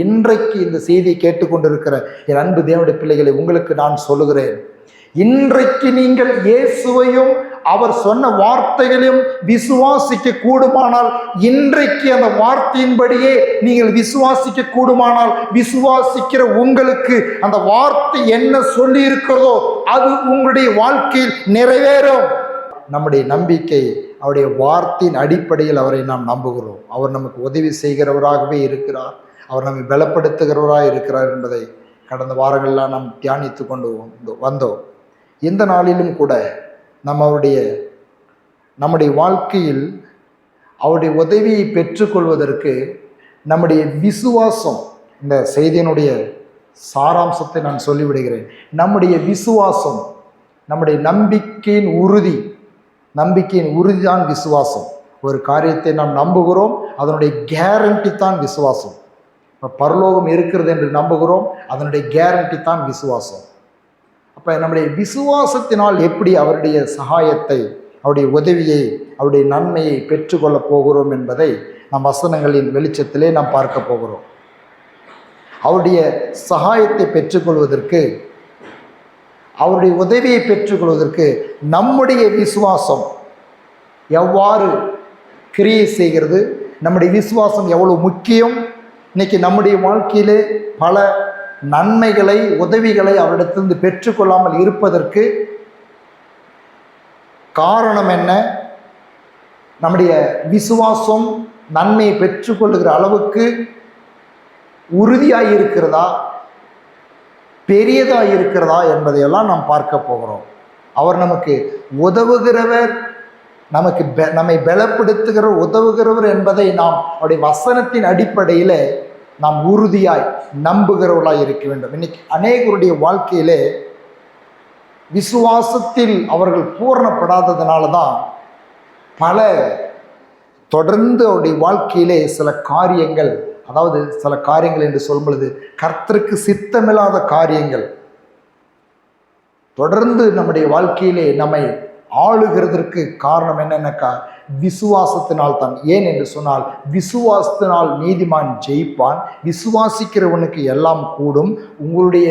இன்றைக்கு இந்த செய்தியை கேட்டுக்கொண்டிருக்கிற என் அன்பு தேவனுடைய பிள்ளைகளை உங்களுக்கு நான் சொல்லுகிறேன், இன்றைக்கு நீங்கள் இயேசுவையும் அவர் சொன்ன வார்த்தைகளையும் விசுவாசிக்க கூடுமானால், இன்றைக்கு அந்த வார்த்தையின்படியே நீங்கள் விசுவாசிக்க கூடுமானால், விசுவாசிக்கிற உங்களுக்கு அந்த வார்த்தை என்ன சொல்லி இருக்கிறதோ அது உங்களுடைய வாழ்க்கையில் நிறைவேறும். நம்முடைய நம்பிக்கை அவருடைய வார்த்தையின் அடிப்படையில் அவரை நாம் நம்புகிறோம். அவர் நமக்கு உதவி செய்கிறவராகவே இருக்கிறார், அவர் நம்மை பலப்படுத்துகிறவராக இருக்கிறார் என்பதை கடந்த வாரங்கள்லாம் நாம் தியானித்து கொண்டு வந்தோம். இந்த நாளிலும் கூட நம்முடைய வாழ்க்கையில் அவருடைய உதவியை பெற்றுக்கொள்வதற்கு நம்முடைய விசுவாசம், இந்த செய்தியினுடைய சாராம்சத்தை நான் சொல்லிவிடுகிறேன். நம்முடைய விசுவாசம், நம்முடைய நம்பிக்கையின் உறுதி தான் விசுவாசம். ஒரு காரியத்தை நாம் நம்புகிறோம், அதனுடைய கேரண்டி தான் விசுவாசம். பரலோகம் இருக்கிறது என்று நம்புகிறோம், அதனுடைய கேரண்டி தான் விசுவாசம். அப்போ நம்முடைய விசுவாசத்தினால் எப்படி அவருடைய சகாயத்தை, அவருடைய உதவியை, அவருடைய நன்மையை பெற்றுக்கொள்ளப் போகிறோம் என்பதை நம் வசனங்களின் வெளிச்சத்திலே நாம் பார்க்க போகிறோம். அவருடைய சகாயத்தை பெற்றுக்கொள்வதற்கு, அவருடைய உதவியை பெற்றுக்கொள்வதற்கு நம்முடைய விசுவாசம் எவ்வாறு கிரியை செய்கிறது, நம்முடைய விசுவாசம் எவ்வளவு முக்கியம். இன்னைக்கு நம்முடைய வாழ்க்கையிலே பல நன்மைகளை, உதவிகளை அவரிடத்திலிருந்து பெற்றுக்கொள்ளாமல் இருப்பதற்கு காரணம் என்ன? நம்முடைய விசுவாசம் நன்மையை பெற்றுக்கொள்ளுகிற அளவுக்கு உறுதியாக இருக்கிறதா, பெரியதாக இருக்கிறதா என்பதையெல்லாம் நாம் பார்க்க போகிறோம். அவர் நமக்கு உதவுகிறவர், நம்மை பலப்படுத்துகிற உதவுகிறவர் என்பதை நாம் அவருடைய வசனத்தின் அடிப்படையில் நாம் உறுதியாய் நம்புகிறவர்களாய் இருக்க வேண்டும். இன்னைக்கு அநேகருடைய வாழ்க்கையிலே விசுவாசத்தில் அவர்கள் பூரணப்படாததுனால தான் தொடர்ந்து அவருடைய வாழ்க்கையிலே சில காரியங்கள், அதாவது சில காரியங்கள் என்று சொல்லும் பொழுது கர்த்தருக்கு சித்தமில்லாத காரியங்கள் தொடர்ந்து நம்முடைய வாழ்க்கையிலே நம்மை ஆளுகிறதற்கு காரணம் என்னென்னக்கா, விசுவாசத்தினால் தான். ஏன் என்று சொன்னால், விசுவாசத்தினால் நீதிமான் ஜெயிப்பான், விசுவாசிக்கிறவனுக்கு எல்லாம் கூடும்.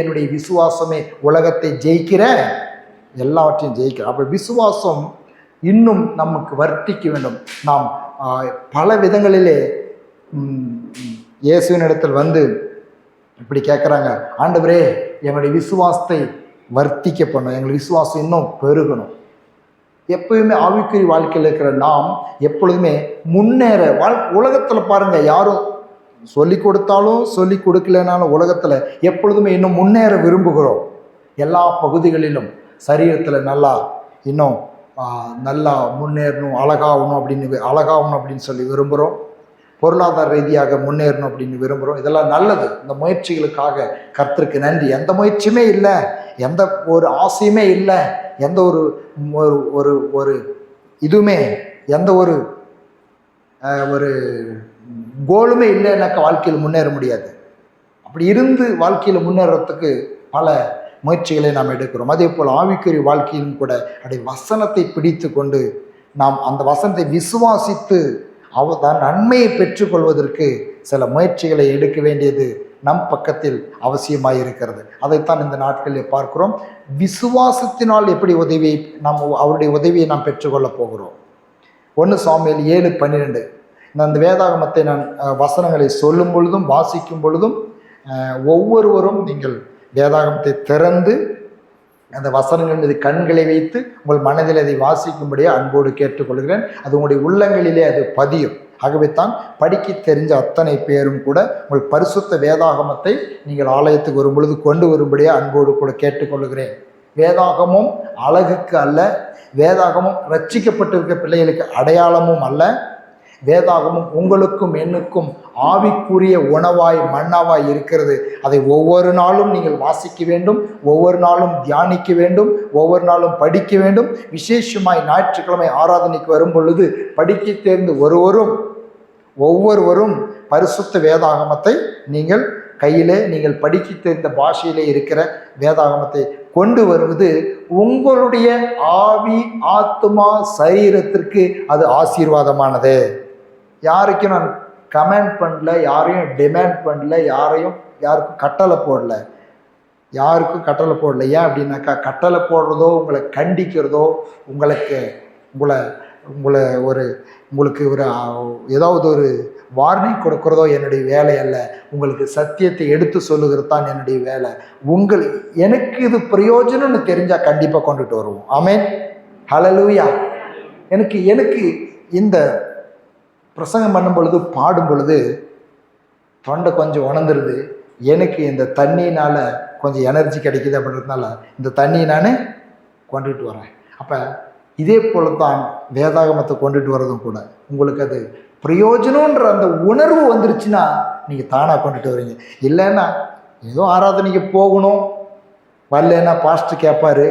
என்னுடைய விசுவாசமே உலகத்தை ஜெயிக்கிற எல்லாவற்றையும் ஜெயிக்கிற. அப்போ விசுவாசம் இன்னும் நமக்கு வர்த்திக்க வேண்டும். நாம் பல விதங்களிலே இயேசுவின் இடத்தில் வந்து இப்படி கேட்குறாங்க, ஆண்டவரே எங்களுடைய விசுவாசத்தை வர்த்திக்க பண்ணணும், எங்களுடைய விசுவாசம் இன்னும் பெருகணும். எப்பயுமே ஆவிக்குரிய வாழ்க்கையில் இருக்கிற நாம் எப்பொழுதுமே முன்னேற உலகத்தில் பாருங்கள், யாரும் சொல்லி கொடுத்தாலும் சொல்லி கொடுக்கலனாலும் உலகத்தில் எப்பொழுதுமே இன்னும் முன்னேற விரும்புகிறோம். எல்லா பகுதிகளிலும் சரீரத்தில் இன்னும் நல்லா முன்னேறணும், அழகாகணும் அப்படின்னு சொல்லி விரும்புகிறோம். பொருளாதார ரீதியாக முன்னேறணும் அப்படின்னு விரும்புகிறோம். இதெல்லாம் நல்லது. இந்த முயற்சிகளுக்காக கர்த்தருக்கு நன்றி. எந்த முயற்சியுமே இல்லை, எந்த ஒரு ஆசையுமே இல்லை, எந்த ஒரு இதுவுமே, எந்த ஒரு கோலுமே இல்லைன்னாக்கா வாழ்க்கையில் முன்னேற முடியாது. அப்படி இருந்து வாழ்க்கையில் முன்னேறத்துக்கு பல முயற்சிகளை நாம் எடுக்கிறோம். அதே போல் ஆவிக்குரிய வாழ்க்கையிலும் கூட அப்படி வசனத்தை பிடித்து கொண்டு நாம் அந்த வசனத்தை விசுவாசித்து தான் நன்மையை பெற்றுக்கொள்வதற்கு சில முயற்சிகளை எடுக்க வேண்டியது நம் பக்கத்தில் அவசியமாக இருக்கிறது. அதைத்தான் இந்த நாட்களில் பார்க்கிறோம். விசுவாசத்தினால் எப்படி அவருடைய உதவியை நாம் பெற்றுக்கொள்ள போகிறோம். 1 சாமுவேல் 7:12 அந்த வேதாகமத்தை நான் வசனங்களை சொல்லும் பொழுதும் வாசிக்கும் பொழுதும் ஒவ்வொருவரும் நீங்கள் வேதாகமத்தை திறந்து அந்த வசனங்கள் மீது கண்களை வைத்து உங்கள் மனதில் அதை வாசிக்கும்படியாக அன்போடு கேட்டுக்கொள்கிறேன். அது உங்களுடைய உள்ளங்களிலே அது பதியும். ஆகவே தான் படிக்க தெரிஞ்ச அத்தனை பேரும் கூட உங்கள் பரிசுத்த வேதாகமத்தை நீங்கள் ஆலயத்துக்கு வரும் பொழுது கொண்டு வரும்படியாக அன்போடு கூட கேட்டுக்கொள்கிறேன். வேதாகமும் அழகுக்கு அல்ல, வேதாகமும் ரட்சிக்கப்பட்டிருக்க பிள்ளைகளுக்கு அடையாளமும் அல்ல. வேதாகமும் உங்களுக்கும் என்னுக்கும் ஆவிக்குரிய உணவாய் மன்னாவாய் இருக்கிறது. அதை ஒவ்வொரு நாளும் நீங்கள் வாசிக்க வேண்டும், ஒவ்வொரு நாளும் தியானிக்க வேண்டும், ஒவ்வொரு நாளும் படிக்க வேண்டும். விசேஷமாய் ஞாயிற்றுக்கிழமை ஆராதனைக்கு வரும் பொழுது படிக்க தேர்ந்து ஒவ்வொருவரும் பரிசுத்த வேதாகமத்தை நீங்கள் கையிலே, நீங்கள் படிக்க தெரிந்த பாஷையிலே இருக்கிற வேதாகமத்தை கொண்டு வருவது உங்களுடைய ஆவி, ஆத்மா, சரீரத்திற்கு அது ஆசீர்வாதமானது. யாருக்கும் நான் கமெண்ட் பண்ணல, யாரையும் டிமாண்ட் பண்ணல, யாருக்கும் கட்டளை போடல. யாருக்கும் கட்டளை போடல. ஏன் அப்படின்னாக்கா, கட்டளை போடுறதோ, உங்களை கண்டிக்கிறதோ, உங்களுக்கு உங்களை உங்களை உங்களுக்கு ஒரு ஏதாவது ஒரு வார்னிங் கொடுக்குறதோ என்னுடைய வேலை அல்ல. உங்களுக்கு சத்தியத்தை எடுத்து சொல்லுகிறது தான் என்னுடைய வேலை. எனக்கு இது பிரயோஜனம்னு தெரிஞ்சால் கண்டிப்பாக கொண்டுட்டு வருவோம். ஆமென், ஹல்லேலூயா. எனக்கு இந்த பிரசங்கம் பண்ணும் பொழுது, பாடும் பொழுது தொண்டை கொஞ்சம் உணர்ந்துருது. எனக்கு இந்த தண்ணினால் கொஞ்சம் எனர்ஜி கிடைக்கிது அப்படின்றதுனால இந்த தண்ணியை நான் கொண்டுட்டு வரேன். அப்போ இதே போல தான் வேதாகமத்தை கொண்டுட்டு வரதும் கூட உங்களுக்கு அது பிரயோஜனன்ற அந்த உணர்வு வந்துருச்சுன்னா நீங்கள் தானாக கொண்டுட்டு வரீங்க. இல்லைன்னா ஏதோ ஆராதனைக்கு போகணும், வரலன்னா பாஸ்டர் கேட்பார்.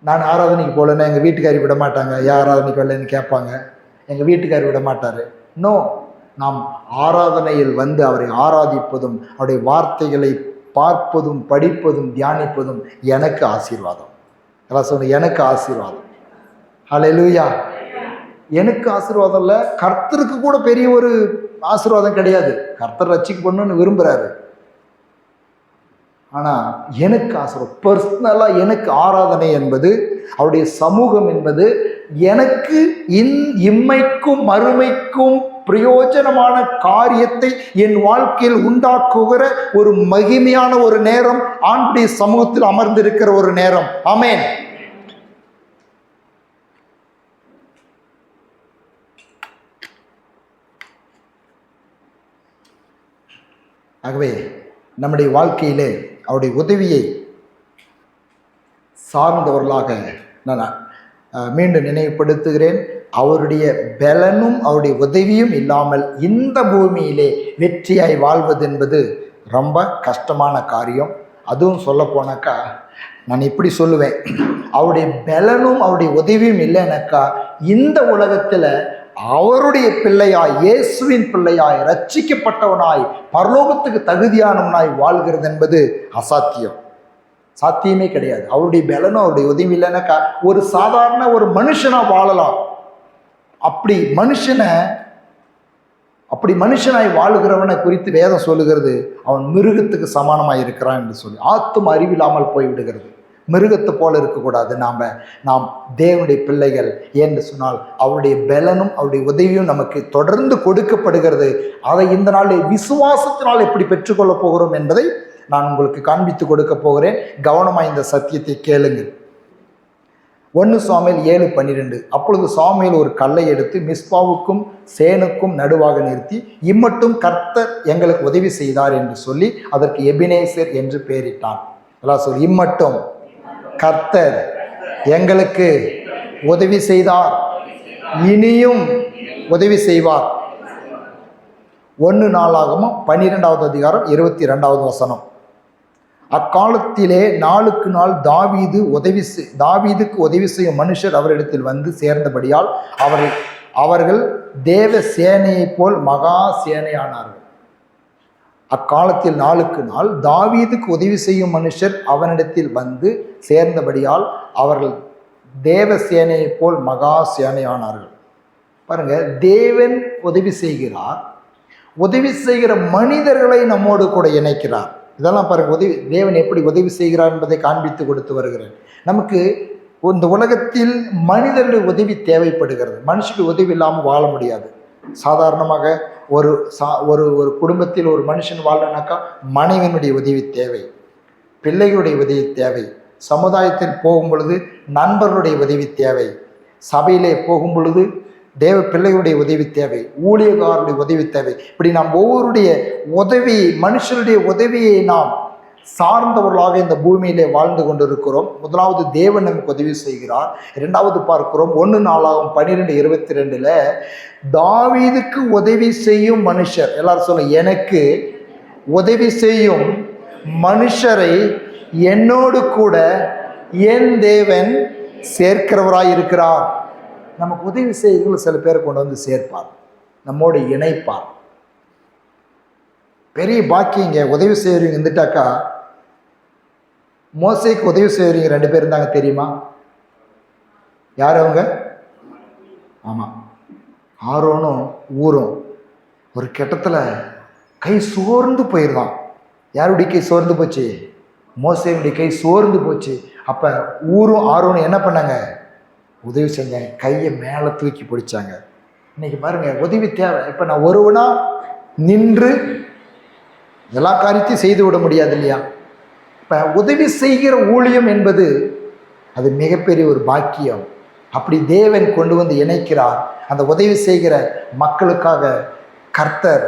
நான் ஆராதனைக்கு போகலன்னா எங்கள் வீட்டுக்காரி விட மாட்டாங்க. ஏன் ஆராதனைக்கு வரலன்னு கேட்பாங்க. எங்கள் வீட்டுக்காரி விட மாட்டார். நோ, நாம் ஆராதனையில் வந்து அவரை ஆராதிப்பதும் அவருடைய வார்த்தைகளை பார்ப்பதும் படிப்பதும் தியானிப்பதும் எனக்கு ஆசீர்வாதம். எல்லாம் சொல்லுங்க, எனக்கு ஆசீர்வாதம். ஹல்லேலூயா. எனக்கு ஆசீர்வாதம் இல்லை, கர்த்தருக்கு கூட பெரிய ஒரு ஆசீர்வாதம் கிடையாது. கர்த்தர் ரட்சிக்கப்படணும்னு விரும்புகிறாரு. ஆனால் எனக்கு ஆசீர்வாதம், பர்சனலாக எனக்கு ஆராதனை என்பது, அவருடைய சமூகம் என்பது எனக்கு இம்மைக்கும் மறுமைக்கும் பிரயோஜனமான காரியத்தை என் வாழ்க்கையில் உண்டாக்குகிற ஒரு மகிமையான ஒரு நேரம், ஆண்டுடைய சமூகத்தில் அமர்ந்திருக்கிற ஒரு நேரம். ஆமென். ஆகவே நம்முடைய வாழ்க்கையிலே அவருடைய உதவியை சார்ந்தவர்களாக நான் மீண்டும் நினைவுபடுத்துகிறேன். அவருடைய பலனும் அவருடைய உதவியும் இல்லாமல் இந்த பூமியிலே வெற்றியாய் வாழ்வது என்பது ரொம்ப கஷ்டமான காரியம். அதுவும் சொல்ல போனாக்கா நான் இப்படி சொல்லுவேன், அவருடைய பலனும் அவருடைய உதவியும் இல்லைனாக்கா இந்த உலகத்தில் அவருடைய பிள்ளையாய், இயேசுவின் பிள்ளையாய், ரட்சிக்கப்பட்டவனாய், பரலோகத்துக்கு தகுதியானவனாய் வாழ்கிறது என்பது அசாத்தியம். சாத்தியமே கிடையாது. அவருடைய பலனும் அவருடைய உதவி இல்லைனாக்கா ஒரு சாதாரண ஒரு மனுஷனாக வாழலாம். அப்படி மனுஷனாய் வாழுகிறவனை குறித்து வேதம் சொல்லுகிறது, அவன் மிருகத்துக்கு சமானமாக இருக்கிறான் என்று சொல்லி. ஆத்தும அறிவில்லாமல் போய்விடுகிறது. மிருகத்தை போல இருக்கக்கூடாது. நாம் தேவனுடைய பிள்ளைகள் என்று சொன்னால் அவருடைய பலனும் அவருடைய உதவியும் நமக்கு தொடர்ந்து கொடுக்கப்படுகிறது. அதை இந்த நாளில் விசுவாசத்தினால் எப்படி பெற்றுக்கொள்ளப் போகிறோம் என்பதை நான் உங்களுக்கு காண்பித்து கொடுக்க போகிறேன். கவனமாக இந்த சத்தியத்தை கேளுங்கள். 1 சாமுவேல் 7:12. அப்பொழுது சாமுவேல் ஒரு கல்லை எடுத்து மிஸ்பாவுக்கும் சேனுக்கும் நடுவாக நிறுத்தி, இம்மட்டும் கர்த்தர் எங்களுக்கு உதவி செய்தார் என்று சொல்லி அதற்கு எபினேசர் என்று பெயரிட்டான். எல்லாம் சொல்லி, இம்மட்டும் கர்த்தர் எங்களுக்கு உதவி செய்தார், இனியும் உதவி செய்வார். 1 நாளாகமம் 12வது அதிகாரம் 22வது வசனம். அக்காலத்திலே நாளுக்கு நாள் தாவீதுக்கு உதவி செய்யும் மனுஷர் அவரிடத்தில் வந்து சேர்ந்தபடியால் அவர்கள் தேவ சேனையைப் போல் மகா சேனையானார்கள். அக்காலத்தில் நாளுக்கு நாள் தாவீதுக்கு உதவி செய்யும் மனுஷர் அவனிடத்தில் வந்து சேர்ந்தபடியால் அவர்கள் தேவ சேனையைப் போல் மகா சேனையானார்கள். பாருங்க, தேவன் உதவி செய்கிறார், உதவி செய்கிற மனிதர்களை நம்மோடு கூட இணைக்கிறார். இதெல்லாம் பாருங்க, தேவன் எப்படி உதவி செய்கிறார் என்பதை காண்பித்து கொடுத்து வருகிறேன். நமக்கு இந்த உலகத்தில் மனிதர்களுடைய உதவி தேவைப்படுகிறது. மனுஷனுடைய உதவி இல்லாமல் வாழ முடியாது. சாதாரணமாக ஒரு குடும்பத்தில் ஒரு மனுஷன் வாழனாக்கா மனைவியினுடைய உதவி தேவை, பிள்ளைகளுடைய உதவி தேவை, சமுதாயத்தில் போகும் பொழுது நண்பர்களுடைய உதவி தேவை, சபையிலே போகும் பொழுது தேவ பிள்ளைகளுடைய உதவி தேவை, ஊழியக்காரருடைய உதவி தேவை. இப்படி நாம் ஒவ்வொருடைய உதவி, மனுஷனுடைய உதவியை நாம் சார்ந்தவர்களாக இந்த பூமியிலே வாழ்ந்து கொண்டிருக்கிறோம். முதலாவது தேவன் நமக்கு உதவி செய்கிறார். 2வது பார்க்கிறோம் 1 நாளாகமம் 12:22 தாவீதுக்கு உதவி செய்யும் மனுஷர். எல்லாரும் சொல்லுங்க, எனக்கு உதவி செய்யும் மனுஷரை என்னோடு கூட என் தேவன் சேர்க்கிறவராய் இருக்கிறார். நமக்கு உதவி செய்கிறவங்களை சில பேரை கொண்டு வந்து சேர்ப்பார், நம்மோடு இணைப்பார். பெரிய பாக்கியங்க. உதவி செய்கிறவங்க இருந்துட்டாக்கா, மோசேக்கு உதவி செய்கிறவங்க 2 பேர் இருந்தாங்க தெரியுமா? யார் அவங்க? ஆமாம், ஆரோனும் ஊரும். ஒரு கட்டத்தில் கை சோர்ந்து போயிருந்தான். யாருடைய கை சோர்ந்து போச்சு? மோசேயுடைய கை சோர்ந்து போச்சு. அப்போ ஊரும் ஆரோனும் என்ன பண்ணாங்க? உதவி செஞ்சாங்க. கையை மேலே தூக்கி பிடிச்சாங்க. இன்னைக்கு பாருங்க, உதவி தேவை. இப்போ நான் ஒருவனா நின்று எல்லா காரியத்தையும் செய்து விட முடியாது இல்லையா? இப்போ உதவி செய்கிற ஊழியம் என்பது அது மிகப்பெரிய ஒரு பாக்கியம். அப்படி தேவன் கொண்டு வந்து இணைக்கிறார். அந்த உதவி செய்கிற மக்களுக்காக கர்த்தர்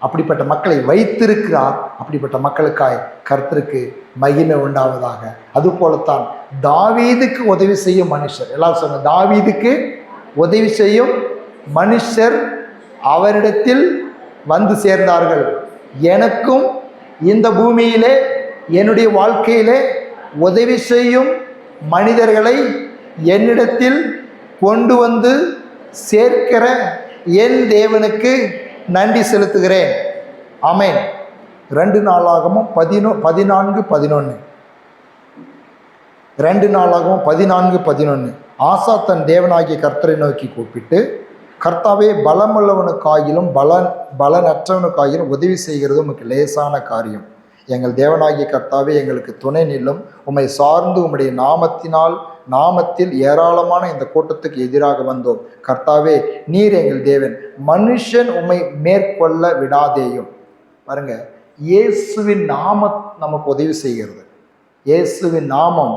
அப்படிப்பட்ட மக்களை வைத்திருக்கிறார். அப்படிப்பட்ட மக்களுக்காய் கர்த்தருக்கு மகிமை உண்டாவதாக. அதுபோலத்தான் தாவீதுக்கு உதவி செய்யும் மனுஷர், எல்லாரும் சொன்ன தாவீதுக்கு உதவி செய்யும் மனுஷர் அவரிடத்தில் வந்து சேர்ந்தார்கள். எனக்கும் இந்த பூமியிலே என்னுடைய வாழ்க்கையிலே உதவி செய்யும் மனிதர்களை என்னிடத்தில் கொண்டு வந்து சேர்க்கிற என் தேவனுக்கு நன்றி செலுத்துகிறேன். ஆமென். 2 நாளாகமும் 14:11 2 நாளாகவும் 14:11 ஆசா தன் தேவனாகிய கர்த்தரை நோக்கி கூப்பிட்டு, கர்த்தாவே, பலமுள்ளவனுக்காகிலும் பலனற்றவனுக்காகிலும் உதவி செய்கிறது உமக்கு லேசான காரியம். எங்கள் தேவனாகிய கர்த்தாவே, எங்களுக்கு துணை நில்லும். உம்மை சார்ந்து உம்முடைய நாமத்தில் ஏராளமான இந்த கூட்டத்துக்கு எதிராக வந்தோம். கர்த்தாவே, நீர் எங்கள் தேவன், மனுஷன் உம்மை மேற்கொள்ள விடாதேயும். பாருங்க, இயேசுவின் நாமம் நமக்கு உதவி செய்கிறது. இயேசுவின் நாமம்,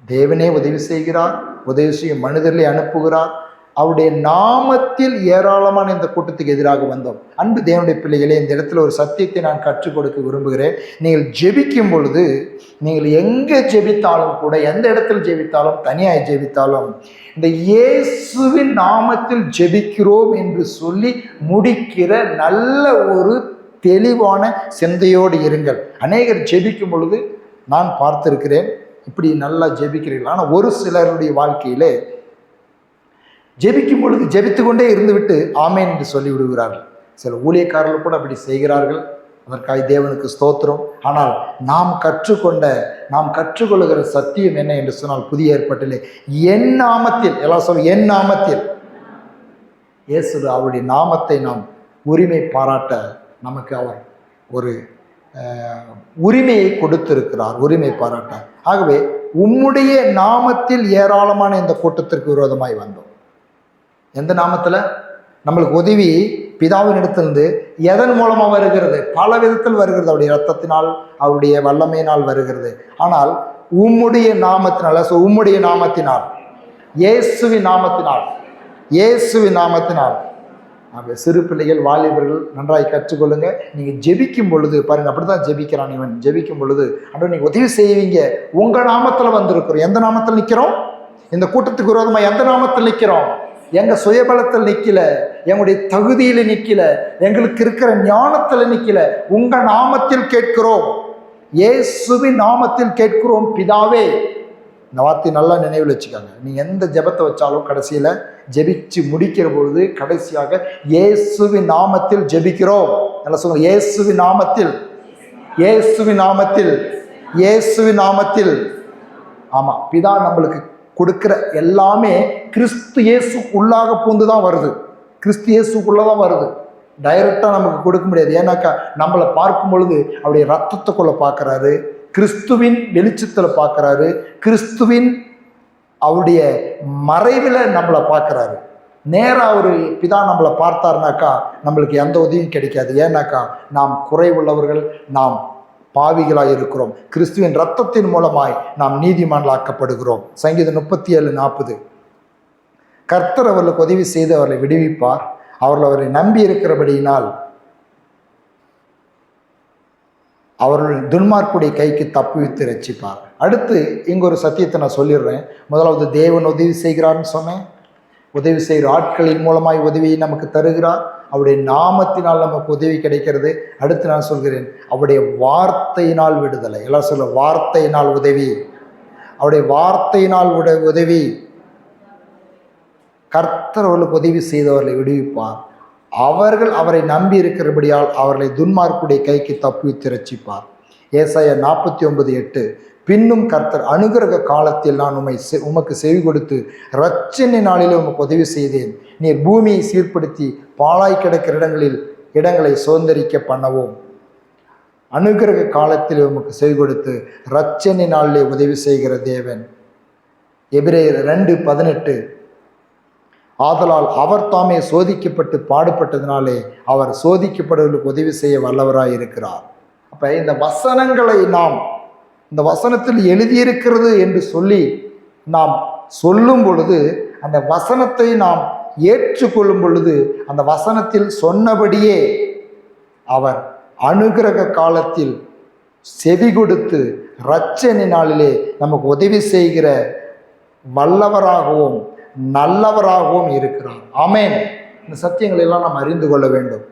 தேவனே உதவி செய்கிறார், உதவி செய்யும் மனிதர்களை அனுப்புகிறார். அவருடைய நாமத்தில் ஏராளமான இந்த கூட்டத்துக்கு எதிராக வந்தோம். அன்பு தேவனுடைய பிள்ளைகளே, இந்த இடத்துல ஒரு சத்தியத்தை நான் கற்றுக் கொடுக்க விரும்புகிறேன். நீங்கள் ஜெபிக்கும் பொழுது, நீங்கள் எங்கே ஜெபித்தாலும் கூட, எந்த இடத்தில் ஜெபித்தாலும், தனியாய் ஜெபித்தாலும், இந்த இயேசுவின் நாமத்தில் ஜெபிக்கிறோம் என்று சொல்லி முடிக்கிற நல்ல ஒரு தெளிவான சிந்தையோடு இருங்கள். அநேகர் ஜெபிக்கும் பொழுது நான் பார்த்திருக்கிறேன், இப்படி நல்லா ஜெபிக்கிறீர்கள். ஆனால் ஒரு சிலருடைய வாழ்க்கையிலே ஜெபிக்கும் பொழுது ஜெபித்து கொண்டே இருந்துவிட்டு ஆமேன் என்று சொல்லி விடுகிறார்கள். சில ஊழியக்காரர்கள் கூட அப்படி செய்கிறார்கள். அதற்காக தேவனுக்கு ஸ்தோத்திரம். ஆனால் நாம் கற்றுக்கொள்ளுகிற சத்தியம் என்ன என்று சொன்னால், புதிய ஏற்பாட்டிலே என் நாமத்தில், எல்லாம் சொல்ல, என் நாமத்தில், இயேசு அவருடைய நாமத்தை நாம் உரிமை பாராட்ட நமக்கு அவர் ஒரு உரிமையை கொடுத்திருக்கிறார், உரிமை பாராட்ட. ஆகவே உம்முடைய நாமத்தில் ஏராளமான இந்த கூட்டத்திற்கு விரோதமாய் வந்தோம். எந்த நாமத்தில்? நம்மளுக்கு உதவி பிதாவின் இடத்திலிருந்து எதன் மூலமாக வருகிறது? பல விதத்தில் வருகிறது. அவருடைய இரத்தத்தினால், அவருடைய வல்லமையினால் வருகிறது. ஆனால் உம்முடைய நாமத்தினால், உம்முடைய நாமத்தினால், இயேசுவின் நாமத்தினால், இயேசுவின் நாமத்தினால். சிறு பிள்ளைகள், வாலிபர்கள் நன்றாய் கற்றுக்கொள்ளுங்க. நீங்கள் ஜெபிக்கும் பொழுது பாருங்க, அப்படிதான் ஜெபிக்கிறான் இவன். ஜெபிக்கும் பொழுது அன்று நீங்கள் உதவி செய்வீங்க. உங்கள் நாமத்தில் வந்திருக்கிறோம். எந்த நாமத்தில் நிற்கிறோம்? இந்த கூட்டத்துக்கு விரோதமாக எந்த நாமத்தில் நிற்கிறோம்? எங்கள் சுயபலத்தில் நிற்கல, எங்களுடைய தகுதியில் நிற்கல, எங்களுக்கு இருக்கிற ஞானத்தில் நிற்கல. உங்கள் நாமத்தில் கேட்கிறோம், இயேசுவின் நாமத்தில் கேட்கிறோம் பிதாவே. இந்த வார்த்தை நல்லா நினைவில் வச்சுக்காங்க. நீங்கள் எந்த ஜெபத்தை வச்சாலும் கடைசியில் ஜெபிச்சு முடிக்கிற பொழுது கடைசியாக இயேசுவின் நாமத்தில் ஜெபிக்கிறோம். நல்லா சொல்லுங்க, இயேசுவின் நாமத்தில், இயேசுவின் நாமத்தில், இயேசுவின் நாமத்தில். ஆமாம், பிதா நம்மளுக்கு கொடுக்கிற எல்லாமே கிறிஸ்து இயேசுக்குள்ளாக பூந்து தான் வருது. கிறிஸ்து இயேசுக்குள்ளே தான் வருது. டைரெக்டாக நமக்கு கொடுக்க முடியாது. ஏன்னாக்கா நம்மளை பார்க்கும் பொழுது அவருடைய ரத்தத்துக்குள்ளே பார்க்குறாரு, கிறிஸ்துவின் வெளிச்சத்தில் பார்க்குறாரு, கிறிஸ்துவின் அவருடைய மறைவில் நம்மளை பார்க்குறாரு. நேராக அவர் பிதா நம்மளை பார்த்தாருனாக்கா நம்மளுக்கு எந்த உதவியும் கிடைக்காது. ஏன்னாக்கா நாம் குறைவுள்ளவர்கள், நாம் பாவிகளாய் இருக்கிறோம். கிறிஸ்துவின் இரத்தத்தின் மூலமாய் நாம் நீதிமான்களாக்கப்படுகிறோம். சங்கீதம் 37:40. கர்த்தர் அவர்களுக்கு உதவி செய்து அவர்களை விடுவிப்பார். அவரை நம்பி இருக்கிறபடியினால் அவர்கள் துன்மார்க்குடைய கைக்கு தப்புவித்து ரட்சிப்பார். அடுத்து இங்கே ஒரு சத்தியத்தை நான் சொல்லிடுறேன். முதலாவது, தேவன் உதவி செய்கிறார்னு சொன்னேன். உதவி செய்கிற ஆட்களின் மூலமாய் உதவியை நமக்கு தருகிறார். அவருடைய நாமத்தினால் நமக்கு உதவி கிடைக்கிறது. அடுத்து நான் சொல்கிறேன், அவருடைய வார்த்தையினால் விடுதலை. எல்லாம் சொல்ல, வார்த்தையினால் உதவி, அவருடைய வார்த்தையினால் உதவி. கர்த்தர் அவர்களுக்கு உதவி செய்தவர்களை விடுவிப்பார். அவர்கள் அவரை நம்பி இருக்கிறபடியால் அவர்களை துன்மார்க்குடைய கைக்கு தப்புவித்து ரட்சிப்பார். ஏசாயா 49:8. பின்னும் கர்த்தர் அனுகிரக காலத்தில் நான் உமக்கு செவி கொடுத்து இரட்சணை நாளிலே உமக்கு உதவி செய்தேன். நீர் பூமியை சீர்படுத்தி பாழாய் கிடக்கிற இடங்களை சுதந்திரிக்க பண்ணவும். அனுகிரக காலத்தில் உமக்கு செவி கொடுத்து இரட்சணை நாளிலே உதவி செய்கிற தேவன். எபிரேயர் 2:18 ஆதலால் அவர் தாமே சோதிக்கப்பட்டு பாடுபட்டதினாலே அவர் சோதிக்கப்படுவதற்கு உதவி செய்ய வல்லவராய் இருக்கிறார். அப்போ இந்த வசனங்களை நாம் இந்த வசனத்தில் எழுதியிருக்கிறது என்று சொல்லி நாம் சொல்லும் பொழுது, அந்த வசனத்தை நாம் ஏற்றுக்கொள்ளும் பொழுது, அந்த வசனத்தில் சொன்னபடியே அவர் அனுகிரக காலத்தில் செவி கொடுத்து இரட்சணை நாளிலே நமக்கு உதவி செய்கிற வல்லவராகவும் நல்லவராகவும் இருக்கிறார். ஆமென். இந்த சத்தியங்களை எல்லாம் நாம் அறிந்து கொள்ள வேண்டும்.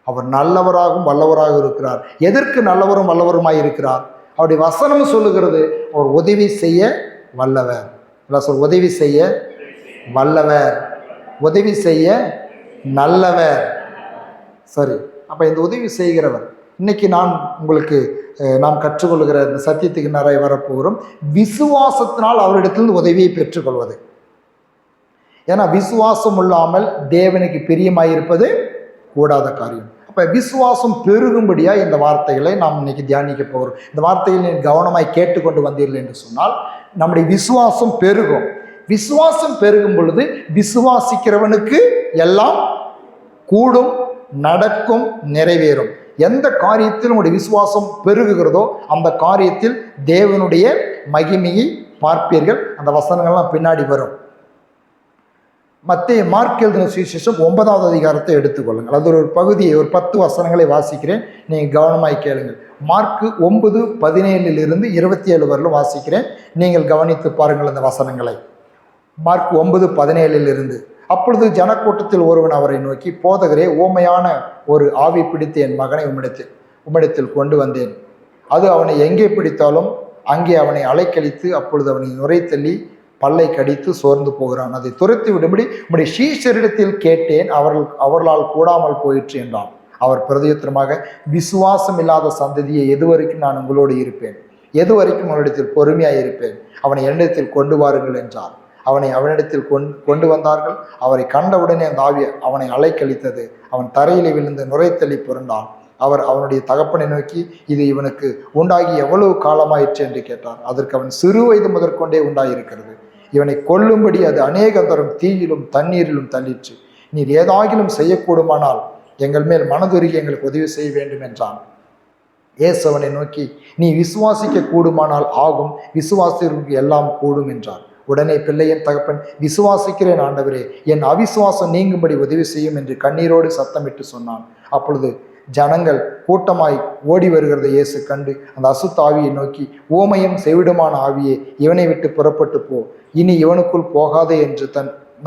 அவர் நல்லவராகவும் வல்லவராக இருக்கிறார். எதற்கு நல்லவரும் வல்லவருமாய் இருக்கிறார்? அவருடைய வசனம் சொல்லுகிறது, அவர் உதவி செய்ய வல்லவர். உதவி செய்ய வல்லவர், உதவி செய்ய நல்லவர். சரி, அப்போ இந்த உதவி செய்கிறவர். இன்னைக்கு நான் உங்களுக்கு நாம் கற்றுக்கொள்கிற இந்த சத்தியத்துக்கு நிறைய வரப்போகிறோம். விசுவாசத்தினால் அவரிடத்திலிருந்து உதவியை பெற்றுக்கொள்வது. ஏன்னா விசுவாசம் இல்லாமல் தேவனுக்கு பிரியமாயிருப்பது கூடாத காரியம். அப்போ விசுவாசம் பெருகும்படியாக இந்த வார்த்தைகளை நாம் இன்னைக்கு தியானிக்க போகிறோம். இந்த வார்த்தைகளை நீங்கள் கவனமாய் கேட்டுக்கொண்டு வந்தீர்கள் என்று சொன்னால் நம்முடைய விசுவாசம் பெருகும். விசுவாசம் பெருகும் பொழுது விசுவாசிக்கிறவனுக்கு எல்லாம் கூடும், நடக்கும், நிறைவேறும். எந்த காரியத்தில் உங்களுடைய விசுவாசம் பெருகுகிறதோ அந்த காரியத்தில் தேவனுடைய மகிமையை பார்ப்பீர்கள். அந்த வசனங்கள்லாம் பின்னாடி வரும். மார்க் எழுதின சுவிசேஷம் 9வது அதிகாரத்தை எடுத்துக்கொள்ளுங்கள். அது ஒரு பகுதியை, ஒரு 10 வசனங்களை வாசிக்கிறேன், நீங்கள் கவனமாய் கேளுங்கள். மார்க் 9:17 27 வரலும் வாசிக்கிறேன், நீங்கள் கவனித்து பாருங்கள் அந்த வசனங்களை. மார்க் 9:17 அப்பொழுது ஜனக்கூட்டத்தில் ஒருவன் அவரை நோக்கி, போதகரே, ஊமையான ஒரு ஆவி பிடித்து என் மகனை உம்மிடத்தில் கொண்டு வந்தேன். அது அவனை எங்கே பிடித்தாலும் அங்கே அவனை அலைக்கழித்து அப்பொழுது அவனை நுரைத்தள்ளி பல்லை கடித்து சோர்ந்து போகிறான். அதை துரத்தி விடும்படி உம்முடைய சீஷரிடத்தில் கேட்டேன், அவர்களால் கூடாமல் போயிற்று என்றான். அவர் பிரதியுத்தரமாக, விசுவாசம் இல்லாத சந்ததியை எதுவரைக்கும் நான் உங்களோடு இருப்பேன்? எதுவரைக்கும் அவனிடத்தில் பொறுமையாக இருப்பேன்? அவனை என்னிடத்தில் கொண்டு வாருங்கள் என்றார். அவனிடத்தில் கொண்டு வந்தார்கள். அவரை கண்டவுடனே அந்த ஆவி அவனை அலைக்கழித்தது. அவன் தரையிலே விழுந்து நுரைத்தள்ளி புரண்டான். அவர் அவனுடைய தகப்பனை நோக்கி, இது இவனுக்கு உண்டாகி எவ்வளவு காலமாயிற்று என்று கேட்டார். அதற்கு அவன் சிறு வயது முதற்கொண்டே உண்டாயிருக்கிறது. இவனை கொல்லும்படி அது அநேக தரம் தீயிலும் தண்ணீரிலும் தள்ளிற்று. நீர் ஏதாகிலும் செய்யக்கூடுமானால் எங்கள் மேல் மனதுருகி எங்களுக்கு உதவி செய்ய வேண்டும் என்றான். இயேசு அவனை நோக்கி, நீ விசுவாசிக்க கூடுமானால் ஆகும், விசுவாசிற்கு எல்லாம் கூடும் என்றார். உடனே பிள்ளையின் தகப்பன், விசுவாசிக்கிறேன் ஆண்டவரே, என் அவிசுவாசம் நீங்கும்படி உதவி செய்யும் என்று கண்ணீரோடு சத்தமிட்டு சொன்னான். அப்பொழுது ஜனங்கள் கூட்டமாய் ஓடி வருகிறதை இயேசு கண்டு அந்த அசுத்த ஆவியை நோக்கி, ஊமையும் செவிடுமான ஆவியே, இவனை விட்டு புறப்பட்டு போ, இனி இவனுக்குள் போகாதே என்று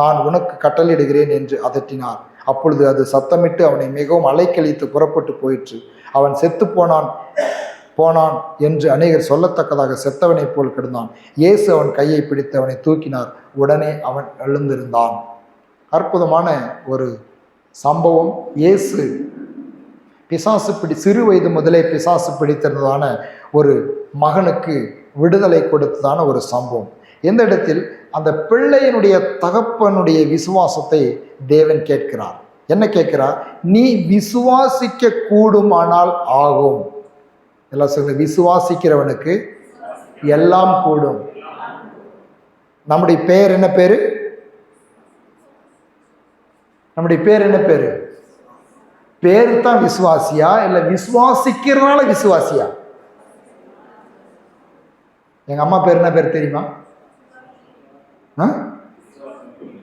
நான் உனக்கு கட்டளையிடுகிறேன் என்று அதட்டினார். அப்பொழுது அது சத்தமிட்டு அவனை மிகவும் அலைக்கழித்து புறப்பட்டு போயிற்று. அவன் செத்து போனான் என்று அநேகர் சொல்லத்தக்கதாக செத்தவனைப் போல் கிடந்தான். இயேசு அவன் கையை பிடித்து அவனை தூக்கினார். உடனே அவன் எழுந்திருந்தான். அற்புதமான ஒரு சம்பவம். இயேசு சிறு வயது முதலே பிசாசு பிடித்திருந்ததான ஒரு மகனுக்கு விடுதலை கொடுத்ததான ஒரு சம்பவம். எந்த இடத்தில் அந்த பிள்ளையினுடைய தகப்பனுடைய விசுவாசத்தை தேவன் கேட்கிறார். என்ன கேட்கிறார்? நீ விசுவாசிக்க கூடுமானால் ஆகும். எல்லாம் சொல்லுங்க, விசுவாசிக்கிறவனுக்கு எல்லாம் கூடும். நம்முடைய பேர் என்ன பேரு? நம்முடைய பேர் என்ன பேரு? பேரு தான் விசுவாசியா, இல்லை விசுவாசிக்கிறதுனால விசுவாசியா? எங்க அம்மா பேர் என்ன பேர் தெரியுமா?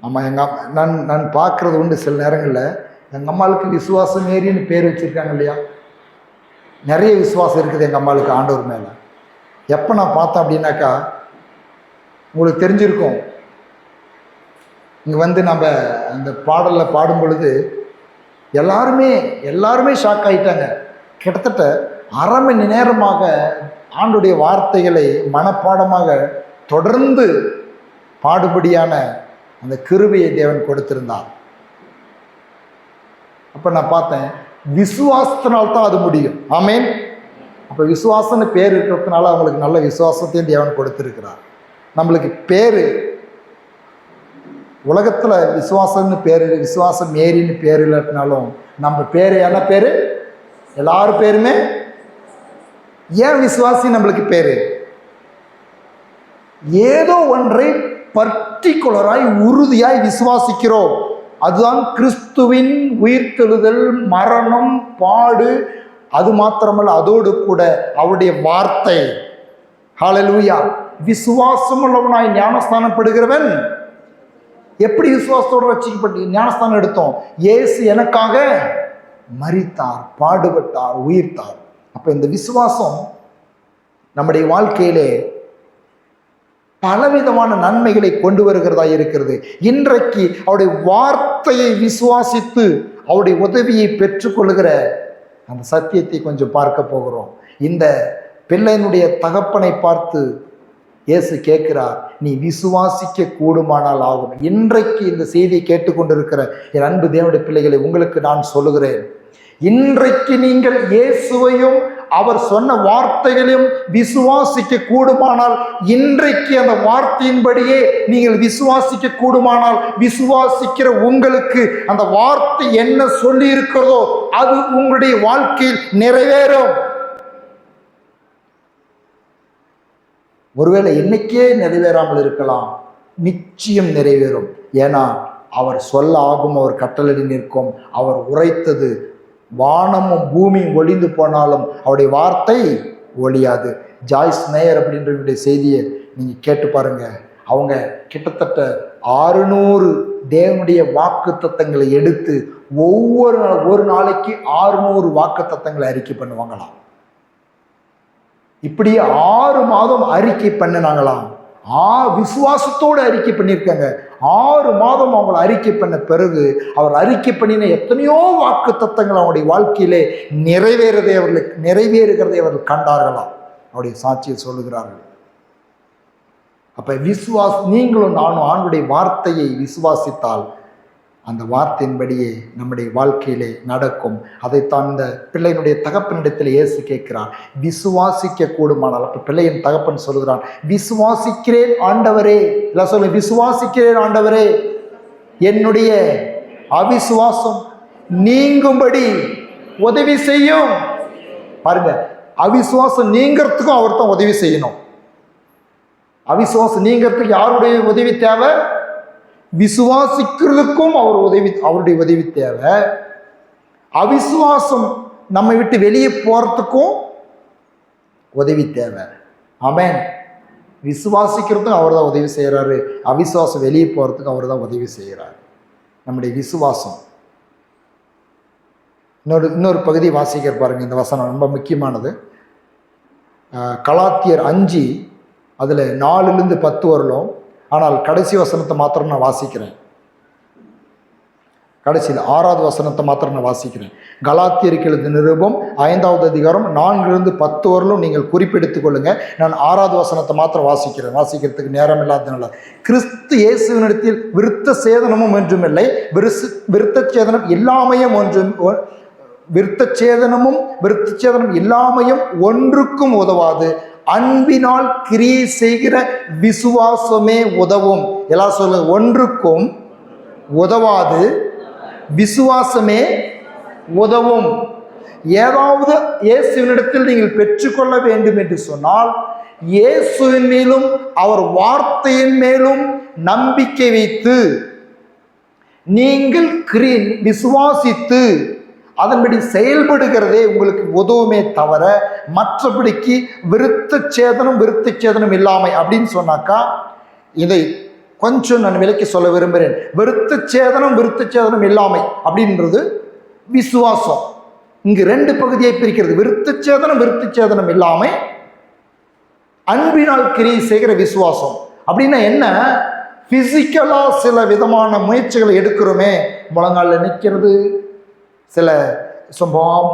ஆமா, நான் பார்க்கறது உண்டு. சில நேரங்களில் எங்கள் அம்மாளுக்கு விசுவாசம் ஏறின்னு பேர் வச்சிருக்காங்க இல்லையா? நிறைய விசுவாசம் இருக்குது எங்கள் அம்மாளுக்கு ஆண்டவர் மேலே. எப்போ நான் பார்த்தேன் அப்படின்னாக்கா, உங்களுக்கு தெரிஞ்சிருக்கும், இங்கே நம்ம அந்த பாடலில் பாடும் பொழுது எல்லாருமே ஷாக் ஆகிட்டாங்க. கிட்டத்தட்ட அரை மணி நேரமாக ஆண்டுடைய வார்த்தைகளை மனப்பாடமாக தொடர்ந்து பாடுபடியான அந்த கிருபையை தேவன் கொடுத்திருந்தார். அப்போ நான் பார்த்தேன், விசுவாசத்தினால்தான் அது முடியும். ஆமேன். அப்போ விசுவாசம்னு பேர் இருக்கிறதுனால அவங்களுக்கு நல்ல விசுவாசத்தையும் தேவன் கொடுத்துருக்கிறார். நம்மளுக்கு பேர் உலகத்தில் விசுவாசம்னு பேர், விசுவாசம் மேரின்னு பேர் இல்லாட்டினாலும் நம்ம பேர் என்ன பேர்? எல்லாரும் பேருமே ஏன் விசுவாசி நம்மளுக்கு பேர்? ஏதோ ஒன்றை பர்டிகுலராய் உறுதியாய் விசுவாசிக்கிறோம். அதுதான் கிறிஸ்துவின் உயிர்த்தெழுதல், மரணம், பாடு. அது மாத்திரமல்ல, அதோடு கூட அவருடைய வார்த்தை. ஹல்லேலூயா. விசுவாசம் உள்ளவனாய் ஞானஸ்தானம் படுகிறவன். எப்படி விசுவாசத்தோடு ரட்சிக்கப்பட்டு ஞானஸ்தானம் எடுத்தோம்? இயேசு எனக்காக மரித்தார், பாடுபட்டார், உயிர்த்தார். அப்போ இந்த விசுவாசம் நம்முடைய வாழ்க்கையிலே பலவிதமான நன்மைகளை கொண்டு வருகிறதா இருக்கிறது. இன்றைக்கு அவருடைய வார்த்தையை விசுவாசித்து அவருடைய உதவியை பெற்றுக்கொள்கிற அந்த சத்தியத்தை கொஞ்சம் பார்க்க போகிறோம். இந்த பிள்ளையினுடைய தகப்பனை பார்த்து இயேசு கேட்கிறார், நீ விசுவாசிக்க கூடுமானால் ஆகும். இன்றைக்கு இந்த செய்தியை கேட்டுக்கொண்டிருக்கிற என் அன்பு தேவனுடைய பிள்ளைகளை உங்களுக்கு நான் சொல்லுகிறேன், இன்றைக்கு நீங்கள் இயேசுவையும் அவர் சொன்ன வார்த்தைகளையும் விசுவாசிக்க கூடுமானால், இன்றைக்கு அந்த வார்த்தையின்படியே நீங்கள் விசுவாசிக்க கூடுமானால், விசுவாசிக்கிற உங்களுக்கு அந்த வார்த்தை என்ன சொல்லி இருக்கிறதோ அது உங்களுடைய வாழ்க்கையில் நிறைவேறும். ஒருவேளை இன்னைக்கே நிறைவேறாமல் இருக்கலாம், நிச்சயம் நிறைவேறும். ஏன்னா அவர் சொல்ல ஆகும், அவர் கட்டளை நிற்கும். அவர் உரைத்தது வானமும் பூமியும் ஒளிந்து போனாலும் அவருடைய வார்த்தை ஒழியாது. ஜாய்ஸ் மேயர் அப்படின்ற செய்தியை நீங்கள் கேட்டு பாருங்க. அவங்க கிட்டத்தட்ட 600 தேவனுடைய வாக்கு தத்தங்களை எடுத்து ஒரு நாளைக்கு 600 வாக்கு தத்தங்களை அறிக்கை பண்ணுவாங்களாம். இப்படி 6 மாதம் அறிக்கை பண்ணினாங்களாம். விசுவாசத்தோடு அறிக்கை பண்ணியிருக்காங்க. 6 மாதம் அவங்களை அறிக்கை பண்ண பிறகு அவர் அறிக்கை பண்ணின எத்தனையோ வாக்கு தத்தங்கள் அவருடைய வாழ்க்கையிலே நிறைவேறுகிறதை அவர்கள் கண்டார்களாம். அவருடைய சாட்சியை சொல்லுகிறார்கள். அப்ப நீங்களும் நானும் ஆண்டுடைய வார்த்தையை விசுவாசித்தால் அந்த வார்த்தையின்படியே நம்முடைய வாழ்க்கையிலே நடக்கும். அதைத்தான் இந்த பிள்ளையினுடைய தகப்பனிடத்தில் இயேசு கேட்கிறார், விசுவாசிக்க கூடுமானால். அப்ப பிள்ளையின் தகப்பன் சொல்லுகிறான், விசுவாசிக்கிறேன் ஆண்டவரே. எல்லாம் சொல்ல, விசுவாசிக்கிறேன் ஆண்டவரே, என்னுடைய அவிசுவாசம் நீங்கும்படி உதவி செய்யும். பாருங்க, அவிசுவாசம் நீங்கிறதுக்கும் அவர் தான் உதவி செய்யணும். அவிசுவாசம் நீங்கிறதுக்கு யாருடைய உதவி தேவை? விசுவாசிக்கிறதுக்கும் அவருடைய உதவி தேவை. அவிசுவாசம் நம்மை விட்டு வெளியே போறதுக்கும் உதவி தேவை. ஆமென். விசுவாசிக்கிறதுக்கும் அவர் தான் உதவி செய்கிறாரு, அவிசுவாசம் வெளியே போறதுக்கும் அவர் தான் உதவி செய்கிறார். நம்முடைய விசுவாசம். இன்னொரு பகுதி வாசிக்கிற பாருங்க. இந்த வசனம் ரொம்ப முக்கியமானது. கலாத்தியர் 5 அதில் 4லிருந்து 10 வரலும். ஆனால் கடைசி வசனத்தை மாத்திரம் நான் வாசிக்கிறேன். கடைசியில் 6வது வசனத்தை மாத்திரம் நான் வாசிக்கிறேன். கலாத்தியருக்கு எழுதின நிருபம் 5வது அதிகாரம் 4லிருந்து 10 வரலும் நீங்கள் குறிப்பெடுத்துக் கொள்ளுங்க. நான் 6வது வசனத்தை மாத்திரம் வாசிக்கிறேன். வாசிக்கிறதுக்கு நேரம் இல்லாததுனால. கிறிஸ்து இயேசுவினிடத்தில் விருத்த சேதனமும் ஒன்றுமில்லை, விருத்த சேதனம் இல்லாமையும் விருத்த சேதனம் இல்லாமையும் ஒன்றுக்கும் உதவாது. அன்பினால் கிரியை செய்கிற விசுவாசமே உதவும். எல்லாம் சொல்ல, ஒன்றுக்கும் உதவாது, விசுவாசமே உதவும். ஏதாவது இயேசுவினிடத்தில் நீங்கள் பெற்றுக்கொள்ள வேண்டும் என்று சொன்னால், இயேசுவின் மேலும் அவர் வார்த்தையின் மேலும் நம்பிக்கை வைத்து நீங்கள் விசுவாசித்து அதன்படி செயல்படுகிறதே உங்களுக்கு உதவுமே தவிர, மற்றபடிக்கு விருத்த சேதனம் இல்லாமை அப்படின்னு சொன்னாக்கா, இதை கொஞ்சம் நான் விலக்கி சொல்ல விரும்புகிறேன். விருத்த சேதனம் இல்லாமை அப்படின்றது விசுவாசம். இங்கு 2 பகுதியை பிரிக்கிறது. விருத்த சேதனம் இல்லாமை, அன்பினால் கிரியை செய்கிற விசுவாசம். அப்படின்னா என்ன? பிசிக்கலா சில விதமான முயற்சிகளை எடுக்கிறோமே, முழங்கால நிற்கிறது, சில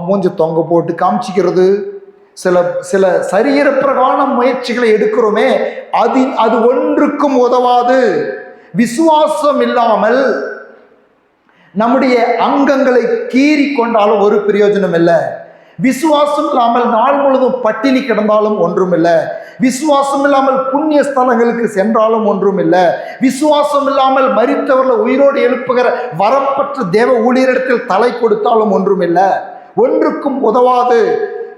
மூஞ்சி தொங்க போட்டு காமிச்சிக்கிறது, சில சரீர பிரகான முயற்சிகளை எடுக்கிறோமே, அது ஒன்றுக்கும் உதவாது. விசுவாசம் இல்லாமல் நம்முடைய அங்கங்களை கீறி கொண்டாலும் ஒரு பிரயோஜனம் இல்லை. விசுவாசம் இல்லாமல் நாள் முழுதும் பட்டினி கிடந்தாலும் ஒன்றும் இல்லை. விசுவாசம் இல்லாமல் புண்ணிய ஸ்தலங்களுக்கு சென்றாலும் ஒன்றும் இல்லை. விசுவாசம் இல்லாமல் மரித்தவர்களை உயிரோடு எழுப்புகிற வரப்பற்ற தேவ ஊழியரிடத்தில் தலை கொடுத்தாலும் ஒன்றும் இல்லை. ஒன்றுக்கும் உதவாது.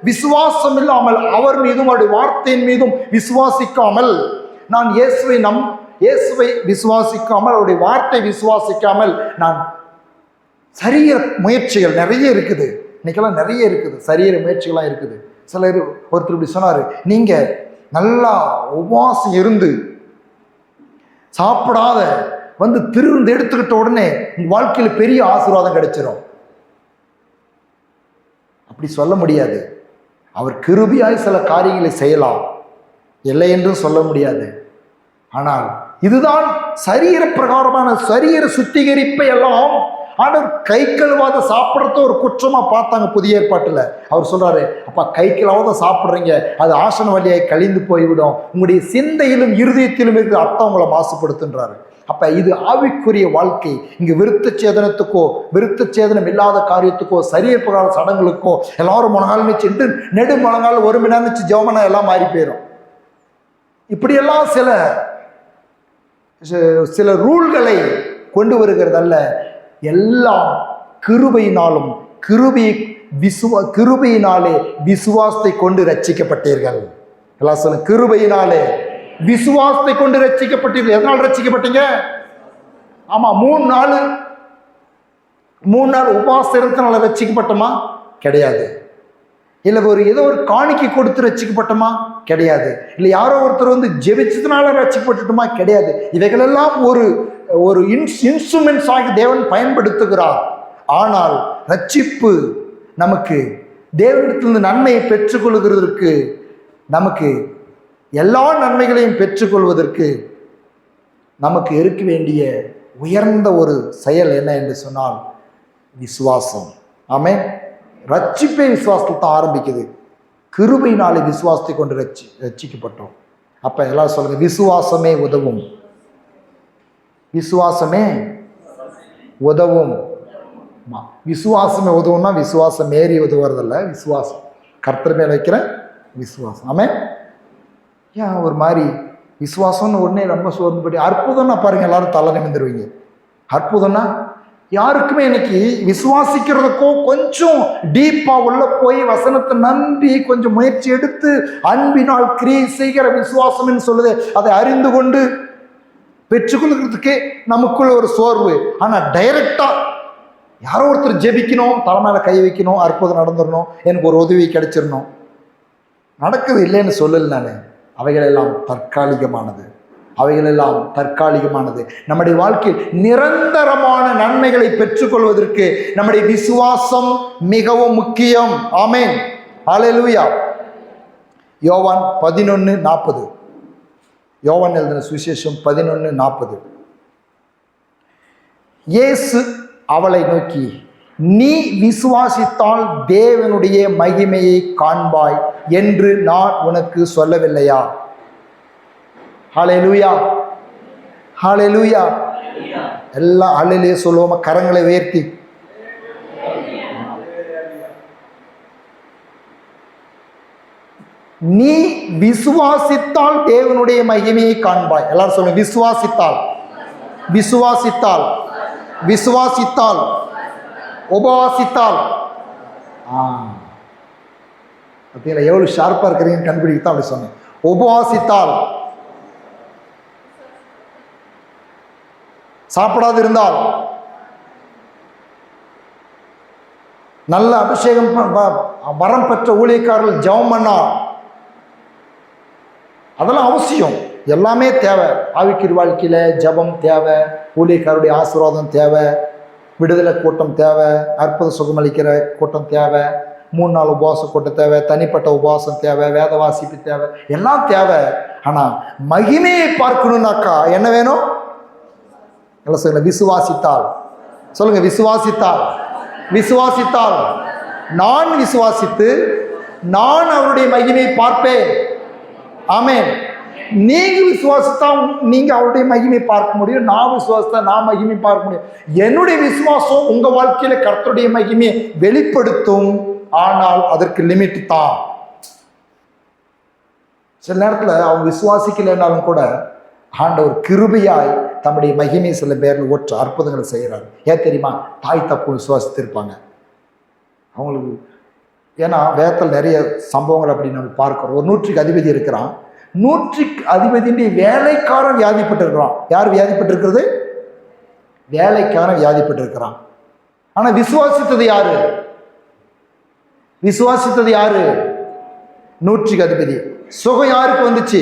விசுவாசம் இல்லாமல் அவர் மீதும் அவருடைய வார்த்தையின் மீதும் விசுவாசிக்காமல், நான் இயேசுவை விசுவாசிக்காமல், அவருடைய வார்த்தை விசுவாசிக்காமல் நான் சரீர முயற்சிகள் நிறைய இருக்குது. இன்னைக்கெல்லாம் நிறைய இருக்குது, சரீர முயற்சிகள்லாம் இருக்குது. சிலர் ஒருத்தர் இப்படி சொன்னார், நீங்கள் நல்லா உபவாசம் இருந்து சாப்பிடாத வந்து திருந்து எடுத்துக்கிட்ட உடனே உங்கள் வாழ்க்கையில் பெரிய ஆசீர்வாதம் கிடைச்சிடும். அப்படி சொல்ல முடியாது. அவர் கிருபையாய் சில காரியங்களை செய்யலாம், இல்லை என்றும் சொல்ல முடியாது. ஆனால் இதுதான் சரீர பிரகாரமான சரீர சுத்திகரிப்பை எல்லாம் ஆண்டவர் கை கழுவாத சாப்பிட்றத ஒரு குற்றமா பார்த்தாங்க புதிய ஏற்பாட்டில். அவர் சொல்றாரு, அப்பா கை கழுவாத சாப்பிட்றீங்க, அது ஆசன வழியாய் கழிந்து போய்விடும், உங்களுடைய சிந்தையிலும் இருதயத்திலும் இருந்து அர்த்தம் உங்களை மாசுபடுத்துன்றாரு. அப்ப இது ஆவிக்குரிய வாழ்க்கை. இங்கு விருத்த சேதனத்துக்கோ விருத்த சேதனம் இல்லாத காரியத்துக்கோ சரீர பிரகார சடங்குகளுக்கோ எல்லாரும் முழங்கால் நிச்சு நெடு முழங்கால் 1 மணி நேரம் நிச்சு ஜெபம்னா எல்லாம் மாறி போயிடும். இப்படியெல்லாம் சில ரூல்களை கொண்டு வருகிறதல்ல, எல்லாம் கிருபையினாலும் கிருபையினாலே விசுவாசத்தை கொண்டு ரட்சிக்கப்பட்டீர்கள். எல்லாம் சொல்லுங்க, கிருபையினாலே விசுவாசத்தை கொண்டு ரட்சிக்கப்பட்டீர்கள். எதனால் ரட்சிக்கப்பட்டீங்க? ஆமா, 3 நாள் உபவாசம் இருந்தனால ரட்சிக்கப்பட்டோமா? கிடையாது. இல்லை ஏதோ ஒரு காணிக்கை கொடுத்து ரட்சிக்கப்பட்டோமா? கிடையாது. இல்லை யாரோ ஒருத்தர் வந்து ஜெபிச்சதுனால ரட்சிக்கப்பட்டுட்டுமா? கிடையாது. இவைகளெல்லாம் ஒரு இன்ஸ்ட்ருமெண்ட்ஸ் ஆகி தேவன் பயன்படுத்துகிறார். ஆனால் ரட்சிப்பு நமக்கு தேவனிடத்திலிருந்து நன்மையை பெற்றுக்கொள்கிறதற்கு, நமக்கு எல்லா நன்மைகளையும் பெற்றுக்கொள்வதற்கு நமக்கு இருக்க வேண்டிய உயர்ந்த ஒரு செயல் என்ன என்று சொன்னால் விசுவாசம். ஆமென். ரட்சிப்பே விசுவாசத்தில் தான் ஆரம்பிக்குது. கிருபையினாலே விசுவாசத்தை கொண்டு ரட்சிக்கப்பட்டோம். அப்ப எல்லாம் சொல்லுங்க, விசுவாசமே உதவும். விசுவாசமே உதவும். விசுவாசமே உதவும்னா விசுவாசம் ஏறி உதவுறதில்ல, விசுவாசம் கர்த்தர் மேல வைக்கிற விசுவாசம். ஆமென். ஏன் ஒரு மாதிரி விசுவாசம்னு உடனே ரொம்ப சோர்ந்துபடி, அற்புதம்னா பாருங்க எல்லாரும் தலை நிமிந்துருவீங்க. அற்புதம்னா யாருக்குமே இன்னைக்கு விசுவாசிக்கிறதுக்கோ கொஞ்சம் டீப்பா உள்ள போய் வசனத்தை நம்பி கொஞ்சம் முயற்சி எடுத்து அன்பினால் கிரியை செய்கிற விசுவாசம்னு சொல்லுது, அதை அறிந்து கொண்டு பெற்றுக்கொள்கிறதுக்கே நமக்குள்ள ஒரு சோர்வு. ஆனா டைரக்டா யாரோ ஒருத்தர் ஜெபிக்கணும், தலைமையில கை வைக்கணும், அற்புதம் நடந்துடணும், எனக்கு ஒரு உதவி கிடைச்சிடணும், நடக்குது இல்லைன்னு சொல்லல நான். அவைகளெல்லாம் தற்காலிகமானது. நம்முடைய வாழ்க்கையில் நிரந்தரமான நன்மைகளை பெற்றுக்கொள்வதற்கு நம்முடைய விசுவாசம் மிகவும் முக்கியம். ஆமென். ஹல்லேலூயா. யோவான் 11:40. யோவான் எழுதின சுவிசேஷம் 11:40. இயேசு அவளை நோக்கி, நீ விசுவாசித்தால் தேவனுடைய மகிமையை காண்பாய் என்று நான் உனக்கு சொல்லவில்லையா? ஹல்லேலூயா, ஹல்லேலூயா. எல்லாம் ஹல்லேலூயா சொல்லுவோமா? கரங்களை உயர்த்தி. நீ விசுவாசித்தால் தேவனுடைய மகிமையை காண்பாய். எல்லாரும் சொல்லுங்க, விசுவாசித்தால், விசுவாசித்தால், விசுவாசித்தால், உபவாசித்தால். பார்த்தீங்களா எவ்வளவு ஷார்ப்பா இருக்கிறீங்கன்னு கண்டுபிடிக்கத்தான் அப்படி சொன்னேன். உபவாசித்தால், சாப்பிடாது இருந்தால், நல்ல அபிஷேகம் வரம் பெற்ற ஊழியக்காரர்கள் ஜெபம் பண்ணால், அதெல்லாம் அவசியம். எல்லாமே தேவை. ஆவிக்குரிய வாழ்க்கையில ஜெபம் தேவை, ஊழியக்காரருடைய ஆசீர்வாதம் தேவை, விடுதலை கூட்டம் தேவை, அற்புத சுகமளிக்கிற கூட்டம் தேவை, 3 நாள் உபவாச கூட்டம் தேவை, தனிப்பட்ட உபவாசம் தேவை, வேத வாசிப்பு தேவை, எல்லாம் தேவை. ஆனா மகிமையை பார்க்கணும்னாக்கா என்ன வேணும்? எல்லாம் சொல்லுங்க, விசுவாசித்தால். சொல்லுங்க, விசுவாசித்தால். விசுவாசித்தால் நான் விசுவாசித்து நான் அவருடைய மகிமையை பார்ப்பேன். ஆமென். நீங்க விசுவாசித்தா நீங்க அவருடைய மகிமை பார்க்க முடியும், நான் விசுவாசித்தா நான் மகிமை பார்க்க முடியும். என்னுடைய விசுவாசம் உங்க வாழ்க்கையில கர்த்தருடைய மகிமையை வெளிப்படுத்தும். ஆனால் அதற்கு லிமிட் தான். சில நேரத்தில் அவங்க விசுவாசிக்கலைன்னாலும் கூட ஆண்டவர் கிருபையாய் தம்முடைய மகிமை சில பேரில் ஒற்ற அற்புதங்களை செய்கிறார். ஏன் தெரியுமா? தாய் தப்பு விசுவாசித்திருப்பாங்க அவங்களுக்கு. ஏன்னா வேதத்தில் நிறைய சம்பவங்கள் அப்படி நம்ம பார்க்கிறோம். ஒரு 100க்கு அதிபதி இருக்கிறான். 100க்கு அதிபதியுடைய வேலைக்காரன் வியாதிப்பட்டு இருக்கிறான். யார் வியாதிப்பட்டிருக்கிறது? வேலைக்காரன் வியாதிப்பட்டிருக்கிறான். ஆனா விசுவாசித்தது யாரு? விசுவாசித்தது யாரு? 100க்கு அதிபதி. சுகம் யாருக்கு வந்துச்சு?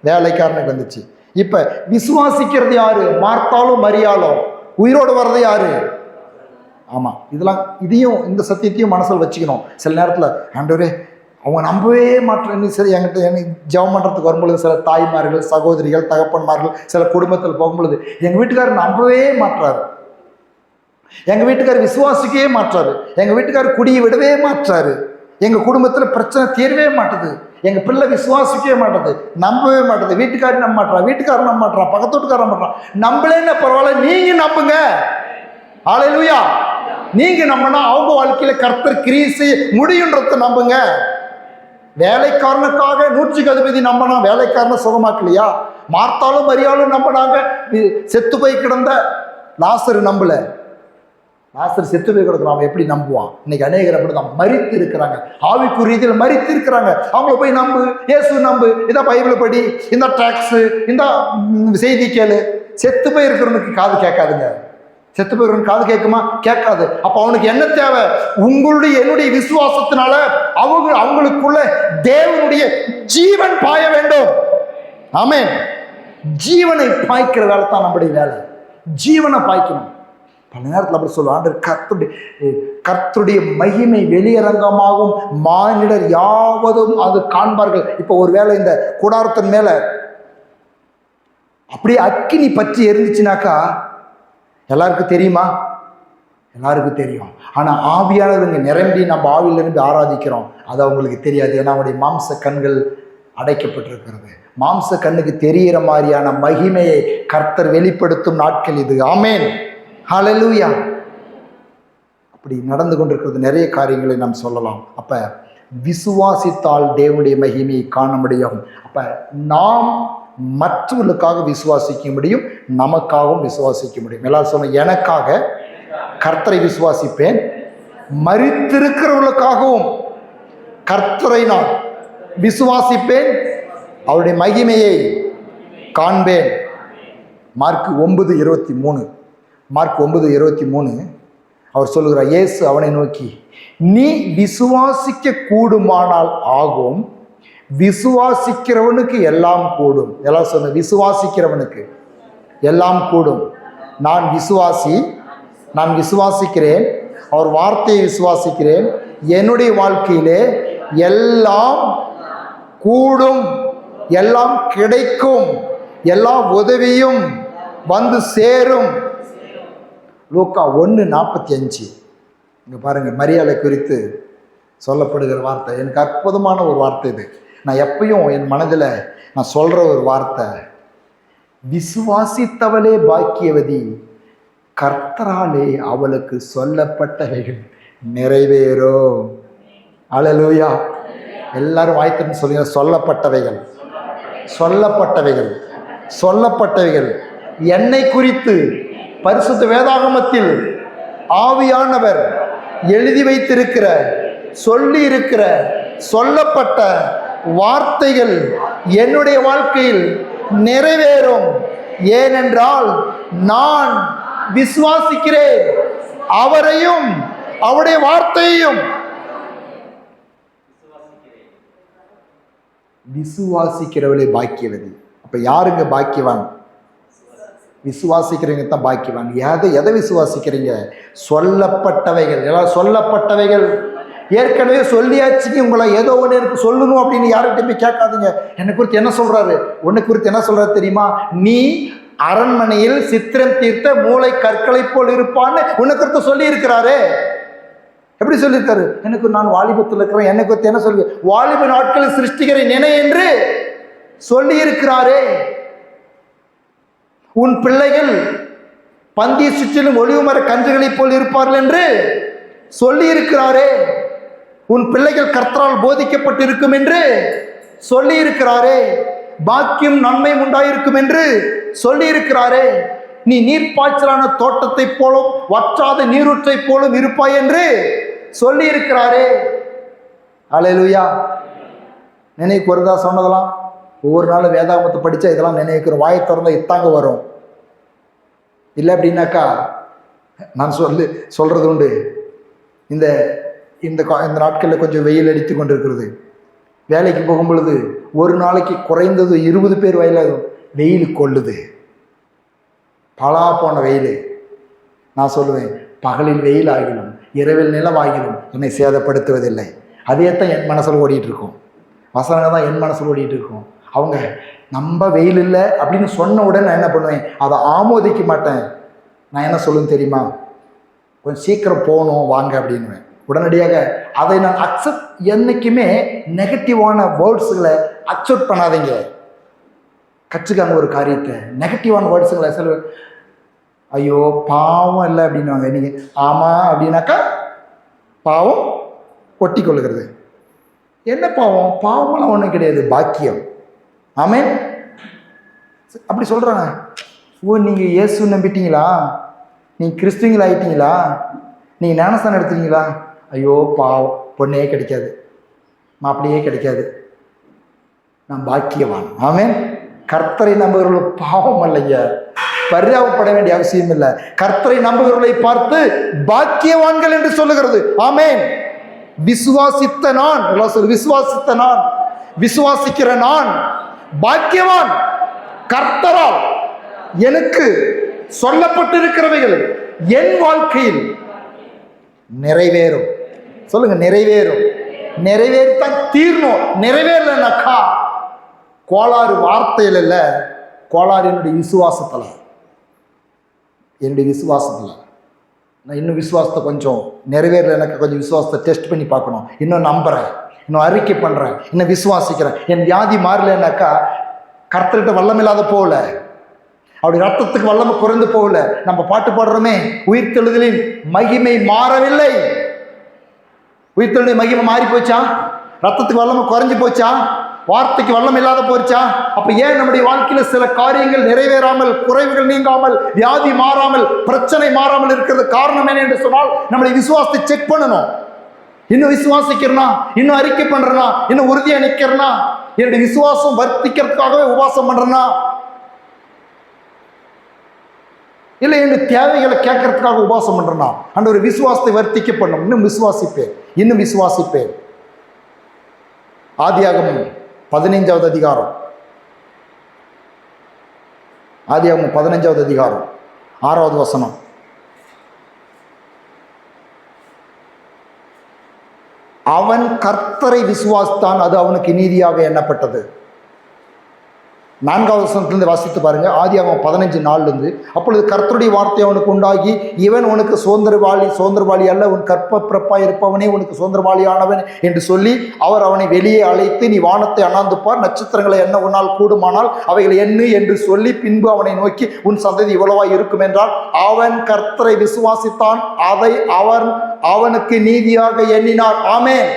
வேலைக்காரனுக்கு வந்துச்சு. இப்ப விசுவாசிக்கிறது யாரு? மார்த்தாலும் மரியாலும். உயிரோடு வர்றது யாரு? ஆமா. இதையும் இந்த சத்தியத்தையும் மனசில் வச்சுக்கணும். சில நேரத்தில் ஆண்டவரே அவங்க நம்பவே மாட்டேன். சரி, என்கிட்ட எனக்கு ஜெபம் பண்ணுறதுக்கு வரும்பொழுது சில தாய்மார்கள், சகோதரிகள், தகப்பன்மார்கள் சில குடும்பத்தில் போகும்பொழுது எங்கள் வீட்டுக்காரர் நம்பவே மாட்டுறாரு, எங்கள் வீட்டுக்காரர் விசுவாசிக்கவே மாட்டுறாரு, எங்கள் வீட்டுக்காரர் குடியை விடவே மாட்டுறாரு, எங்கள் குடும்பத்தில் பிரச்சனை தீரவே மாட்டுது, எங்கள் பிள்ளை விசுவாசிக்கவே மாட்டது, நம்பவே மாட்டது, வீட்டுக்காரர் நம்ப மாட்டான், வீட்டுக்காரர் நம்ப மாட்டான், பக்கத்து வீட்டுக்காரர் நம்ப மாட்டான். நம்பலேன்னு பரவாயில்ல, நீங்க நம்புங்க. ஹல்லேலூயா. நீங்க நம்பினா அவங்க வாழ்க்கையில கர்த்தர் கிரியை செய்ய முடியுன்றத நம்புங்க. வேலைக்காரனுக்காக 100க்கு அதிபதி நம்பினா வேலைக்காரனை சுகமாக்கலையா? மார்த்தாலும் மரியாலும் நம்பினாங்க. செத்து போய் கிடந்த லாசரு நம்பல. லாசர் செத்து போய் கிடக்குறான், அவன் எப்படி நம்புவான்? இன்னைக்கு அநேகர் அப்படிதான் மரித்து இருக்கிறாங்க, ஆவிக்குரிய ரீதியில் மரித்து இருக்கிறாங்க. அவங்கள போய் நம்பு, இயேசு நம்பு, இந்த பைபிள் படி, இந்த டாக்ஸ், இந்த செய்தி கேளு. செத்து போய் இருக்கிறவனுக்கு காது கேட்காதுங்க. செத்து போய் காது கேட்குமா? கேட்காது. அப்ப அவனுக்கு என்ன தேவை? உங்களுடைய என்னுடைய விசுவாசத்தினால அவங்களுக்குள்ள தேவனுடைய ஜீவன் பாய வேண்டும். ஆமென். ஜீவனை பாய்க்கிற வேலை தான் நம்முடைய வேலை. ஜீவனை பாய்க்கணும். பல நேரத்தில் அப்படி சொல்லுவாங்க, கர்த்தருடைய மகிமை வெளியரங்கமாகும், மானிடர் யாவதும் அது காண்பார்கள். இப்போ ஒருவேளை இந்த கூடாரத்தின் மேல அப்படியே அக்கினி பற்றி எரிஞ்சிச்சுனாக்கா எல்லாருக்கும் தெரியுமா? எல்லாருக்கும் தெரியும். ஆனால் ஆவியானவங்க நிரம்பி நம்ம ஆவியில் நிரம்பி ஆராதிக்கிறோம், அது அவங்களுக்கு தெரியாது. ஏன்னா அவங்களுடைய மாம்ச கண்கள் அடைக்கப்பட்டிருக்கிறது. மாம்ச கண்ணுக்கு தெரிகிற மாதிரியான மகிமையை கர்த்தர் வெளிப்படுத்தும் நாட்கள் இது. ஆமேன். ஹல்லேலூயா. அப்படி நடந்து கொண்டிருக்கிறது. நிறைய காரியங்களை நாம் சொல்லலாம். அப்ப விசுவாசித்தால் தேவனுடைய மகிமையை காண முடியும். அப்ப நாம் மற்றவர்களுக்காக விசுவாசிக்க முடியும், நமக்காகவும் விசுவாசிக்க முடியும். எல்லாரும் சொன்ன, எனக்காக கர்த்தரை விசுவாசிப்பேன், மரித்திருக்கிறவர்களுக்காகவும் கர்த்தரை நான் விசுவாசிப்பேன், அவருடைய மகிமையை காண்பேன். மார்க் 9:23. மார்க் 9:23 அவர் சொல்லுகிறார், இயேசு அவனை நோக்கி, நீ விசுவாசிக்க கூடுமானால் ஆகும், விசுவாசிக்கிறவனுக்கு எல்லாம் கூடும். எல்லாம் சொன்ன, விசுவாசிக்கிறவனுக்கு எல்லாம் கூடும். நான் விசுவாசிக்கிறேன், அவர் வார்த்தையை விசுவாசிக்கிறேன், என்னுடைய வாழ்க்கையிலே எல்லாம் கூடும், எல்லாம் கிடைக்கும், எல்லா உதவியும் வந்து சேரும். லூக்கா 1:45. இங்க பாருங்க, மரியாதை குறித்து சொல்லப்படுகிற வார்த்தை எனக்கு அற்புதமான ஒரு வார்த்தை. இது நான் எப்பயும் என் மனதில் நான் சொல்ற ஒரு வார்த்தை. விசுவாசித்தவளே பாக்கியவதி, கர்த்தராலே அவளுக்கு சொல்லப்பட்டவைகள் நிறைவேறும். ஹல்லேலூயா. எல்லாரும் வாய்த்துன்னு சொல்லுங்க, சொல்லப்பட்டவைகள், சொல்லப்பட்டவைகள், சொல்லப்பட்டவைகள். என்னை குறித்து பரிசுத்த வேதாகமத்தில் ஆவியானவர் எழுதி வைத்திருக்கிற, சொல்லி இருக்கிற, சொல்லப்பட்ட வார்த்தைகள் என்னுடைய வாழ்க்கையில் நிறைவேறும். ஏனென்றால் நான் விசுவாசிக்கிறேன், அவரையும் அவருடைய வார்த்தையையும். விசுவாசிக்கிறவளே பாக்கியவதி. அப்ப யாருங்க பாக்கியவான்? விசுவாசிக்கிறவங்க தான் பாக்கியவான். எதை விசுவாசிக்கிறீங்க? சொல்லப்பட்டவைகள். எல்லாம் சொல்லப்பட்டவைகள். ஏற்கனவே சொல்லியாச்சுன்னு உங்களை ஏதோ ஒன்று எனக்கு சொல்லணும் அப்படின்னு யார்கிட்ட போய் கேட்காதுங்க. என்னை குறித்து என்ன சொல்றாரு? உன்னை குறித்து என்ன சொல்றாரு தெரியுமா? நீ அரண்மனையில் சித்திரம் தீர்த்த மூளை கற்களை போல் இருப்பான்னு உன்னை குறித்து சொல்லி இருக்கிறாரு. எப்படி சொல்லியிருக்காரு? எனக்கு நான் வாலிபத்தில் இருக்கிறேன், என்னை குறித்து என்ன சொல்லு? வாலிப நாட்களை சிருஷ்டிக்கிற நினை என்று சொல்லி இருக்கிறாரே. உன் பிள்ளைகள் பந்திய சுற்றிலும் ஒளிவு மர கன்றுகளைப் போல் இருப்பார்கள் என்று சொல்லி இருக்கிறாரே. உன் பிள்ளைகள் கர்த்தரால் போதிக்கப்பட்டிருக்கும் என்று சொல்லி இருக்கிறாரே. பாக்கியம் நன்மை உண்டாயிருக்கும் என்று சொல்லி இருக்கிறாரே. நீ நீர்ப்பாய்ச்சலான தோட்டத்தை போலும் வற்றாத நீரூற்றை போலும் இருப்பாய் என்று சொல்லி இருக்கிறாரே. அல்லேலூயா. நினைவுக்கு வருதா சொன்னதெல்லாம்? ஒவ்வொரு நாளும் வேதாகமத்தை படித்தா இதெல்லாம் நினைவுக்கிறோம். வாயை திறந்தா இத்தாங்க வரும். இல்லை அப்படின்னாக்கா நான் சொல்றது உண்டு. இந்த இந்த நாட்களில் கொஞ்சம் வெயில் அடித்து கொண்டிருக்கிறது. வேலைக்கு போகும் பொழுது ஒரு நாளைக்கு குறைந்தது 20 பேர் வயலாகும். வெயில் கொள்ளுது, பலா போன வெயில். நான் சொல்லுவேன், பகலில் வெயில் ஆகிடும், இரவில் நிலவாகிடும், என்னை சேதப்படுத்துவதில்லை. அதே தான் என் மனசில் ஓடிட்டு இருக்கும். வசனங்கள் தான் என் மனசில் ஓடிட்டு இருக்கும். அவங்க நம்ம வெயில் இல்லை அப்படின்னு சொன்ன உடனே நான் என்ன பண்ணுவேன், அதை ஆமோதிக்க மாட்டேன். நான் என்ன சொல்லுன்னு தெரியுமா, கொஞ்சம் சீக்கிரம் போகணும் வாங்க அப்படின்னுவேன். உடனடியாக அதை நான் அக்செப்ட். என்றைக்குமே நெகட்டிவான வேர்ட்ஸுகளை அக்செப்ட் பண்ணாதீங்க. கற்றுக்காங்க ஒரு காரியத்தை. நெகட்டிவான வேர்ட்ஸுகளை சொல்லுவேன். ஐயோ பாவம் இல்லை அப்படின்வாங்க. நீங்கள் ஆமாம் அப்படின்னாக்கா பாவம் ஒட்டி கொள்ளுகிறது. என்ன பாவம்? பாவமெல்லாம் ஒன்றும் கிடையாது, பாக்கியம். ஆமென். அப்படி சொல்கிறாங்க. ஓ நீங்கள் இயேசு நம்பிட்டீங்களா, நீங்கள் கிறிஸ்துவங்களா ஆயிட்டீங்களா, நீங்கள் ஞானஸ்தானம் எடுத்துட்டீங்களா? ஐயோ பாவம், பொண்ணே கிடைக்காது, மாப்பிள்ளையே கிடைக்காது, நான் பாக்கியவான். ஆமென். கர்த்தரை நம்புகிறவர்கள் பாவம் இல்லைங்க, பரிதாபப்பட வேண்டிய அவசியம் இல்லை. கர்த்தரை நம்புகிறவர்களை பார்த்து பாக்கியவான்கள் என்று சொல்லுகிறது. ஆமென். விசுவாசித்த நான், விசுவாசித்த நான், விசுவாசிக்கிற நான் பாக்கியவான். கர்த்தரால் எனக்கு சொல்லப்பட்டிருக்கிறவைகள் என் வாழ்க்கையில் நிறைவேறும். சொல்லுங்க, நிறைவேறும். நிறைவேறத்தான் தீரணும். நிறைவேறலனாக்கா கோளாறு வார்த்தையில் இல்லை, கோளாறு என்னுடைய விசுவாசத்தில். என்னுடைய விசுவாசத்தில் நான் இன்னும் விசுவாசத்தை கொஞ்சம் நிறைவேறல. எனக்கு கொஞ்சம் விசுவாசத்தை டெஸ்ட் பண்ணி பார்க்கணும். இன்னும் நம்புகிறேன், இன்னும் அறிக்கை பண்ணுறேன், இன்னும் விசுவாசிக்கிறேன். என் வியாதி மாறலைன்னாக்கா கர்த்தர்கிட்ட வல்லமில்லாத போகல, அப்படி ரத்தத்துக்கு வல்லமை குறைந்து போகல. நம்ம பாட்டு பாடுறோமே, உயிர்த்தெழுதலின் மகிமை மாறவில்லை. உயிர்த்தெழுதலின் மகிமை மாறி போச்சா? ரத்தத்துக்கு வல்லமை குறைஞ்சி போச்சா? வார்த்தைக்கு வல்லம் இல்லாத போச்சா? அப்ப ஏன் நம்முடைய வாழ்க்கையில சில காரியங்கள் நிறைவேறாமல், குறைவுகள் நீங்காமல், வியாதி மாறாமல், பிரச்சனை மாறாமல் இருக்கிறது காரணம் என்ன என்று சொன்னால், நம்முடைய விசுவாசத்தை செக் பண்ணணும். இன்னும் விசுவாசிக்கிறனா, இன்னும் அறிக்கை பண்றனா, இன்னும் உறுதியா நிக்கிறனா, என்னுடைய விசுவாசம் வர்த்திக்கிறதுக்காகவே உபவாசம் பண்றனா, இல்லை என்னுடைய தேவைகளை கேட்கறதுக்காக உபவாசம் பண்றனா, அந்த ஒரு விசுவாசத்தை வர்த்திக்க பண்ணும். இன்னும் விசுவாசிப்பேன், இன்னும் விசுவாசிப்பேன். ஆதியாகமம் 15வது அதிகாரம், ஆதியாகமம் 15வது அதிகாரம் 6வது வசனம். அவன் கர்த்தரை விசுவாசித்தான், அது அவனுக்கு நீதியாக எண்ணப்பட்டது. 4வது வசனத்திலிருந்து வாசித்து பாருங்க. ஆதியாகமம் 15:4. அப்பொழுது கர்த்தருடைய வார்த்தை அவனுக்கு உண்டாகி, இவன் உனக்கு சுதந்திரவாளி அல்ல, உன் கற்பப்பிறப்பாய் இருப்பவனே உனக்கு சுதந்திரவாளியானவன் என்று சொல்லி அவர் அவனை வெளியே அழைத்து, நீ வானத்தை அண்ணாந்து பார், நட்சத்திரங்களை எண்ண உன்னால் கூடுமானால் அவைகளை எண்ணு என்று சொல்லி, பின்பு அவனை நோக்கி, உன் சந்ததி இவ்வளவாய் இருக்கும் என்றால், அவன் கர்த்தரை விசுவாசித்தான், அதை அவனுக்கு நீதியாக எண்ணினார். ஆமென்.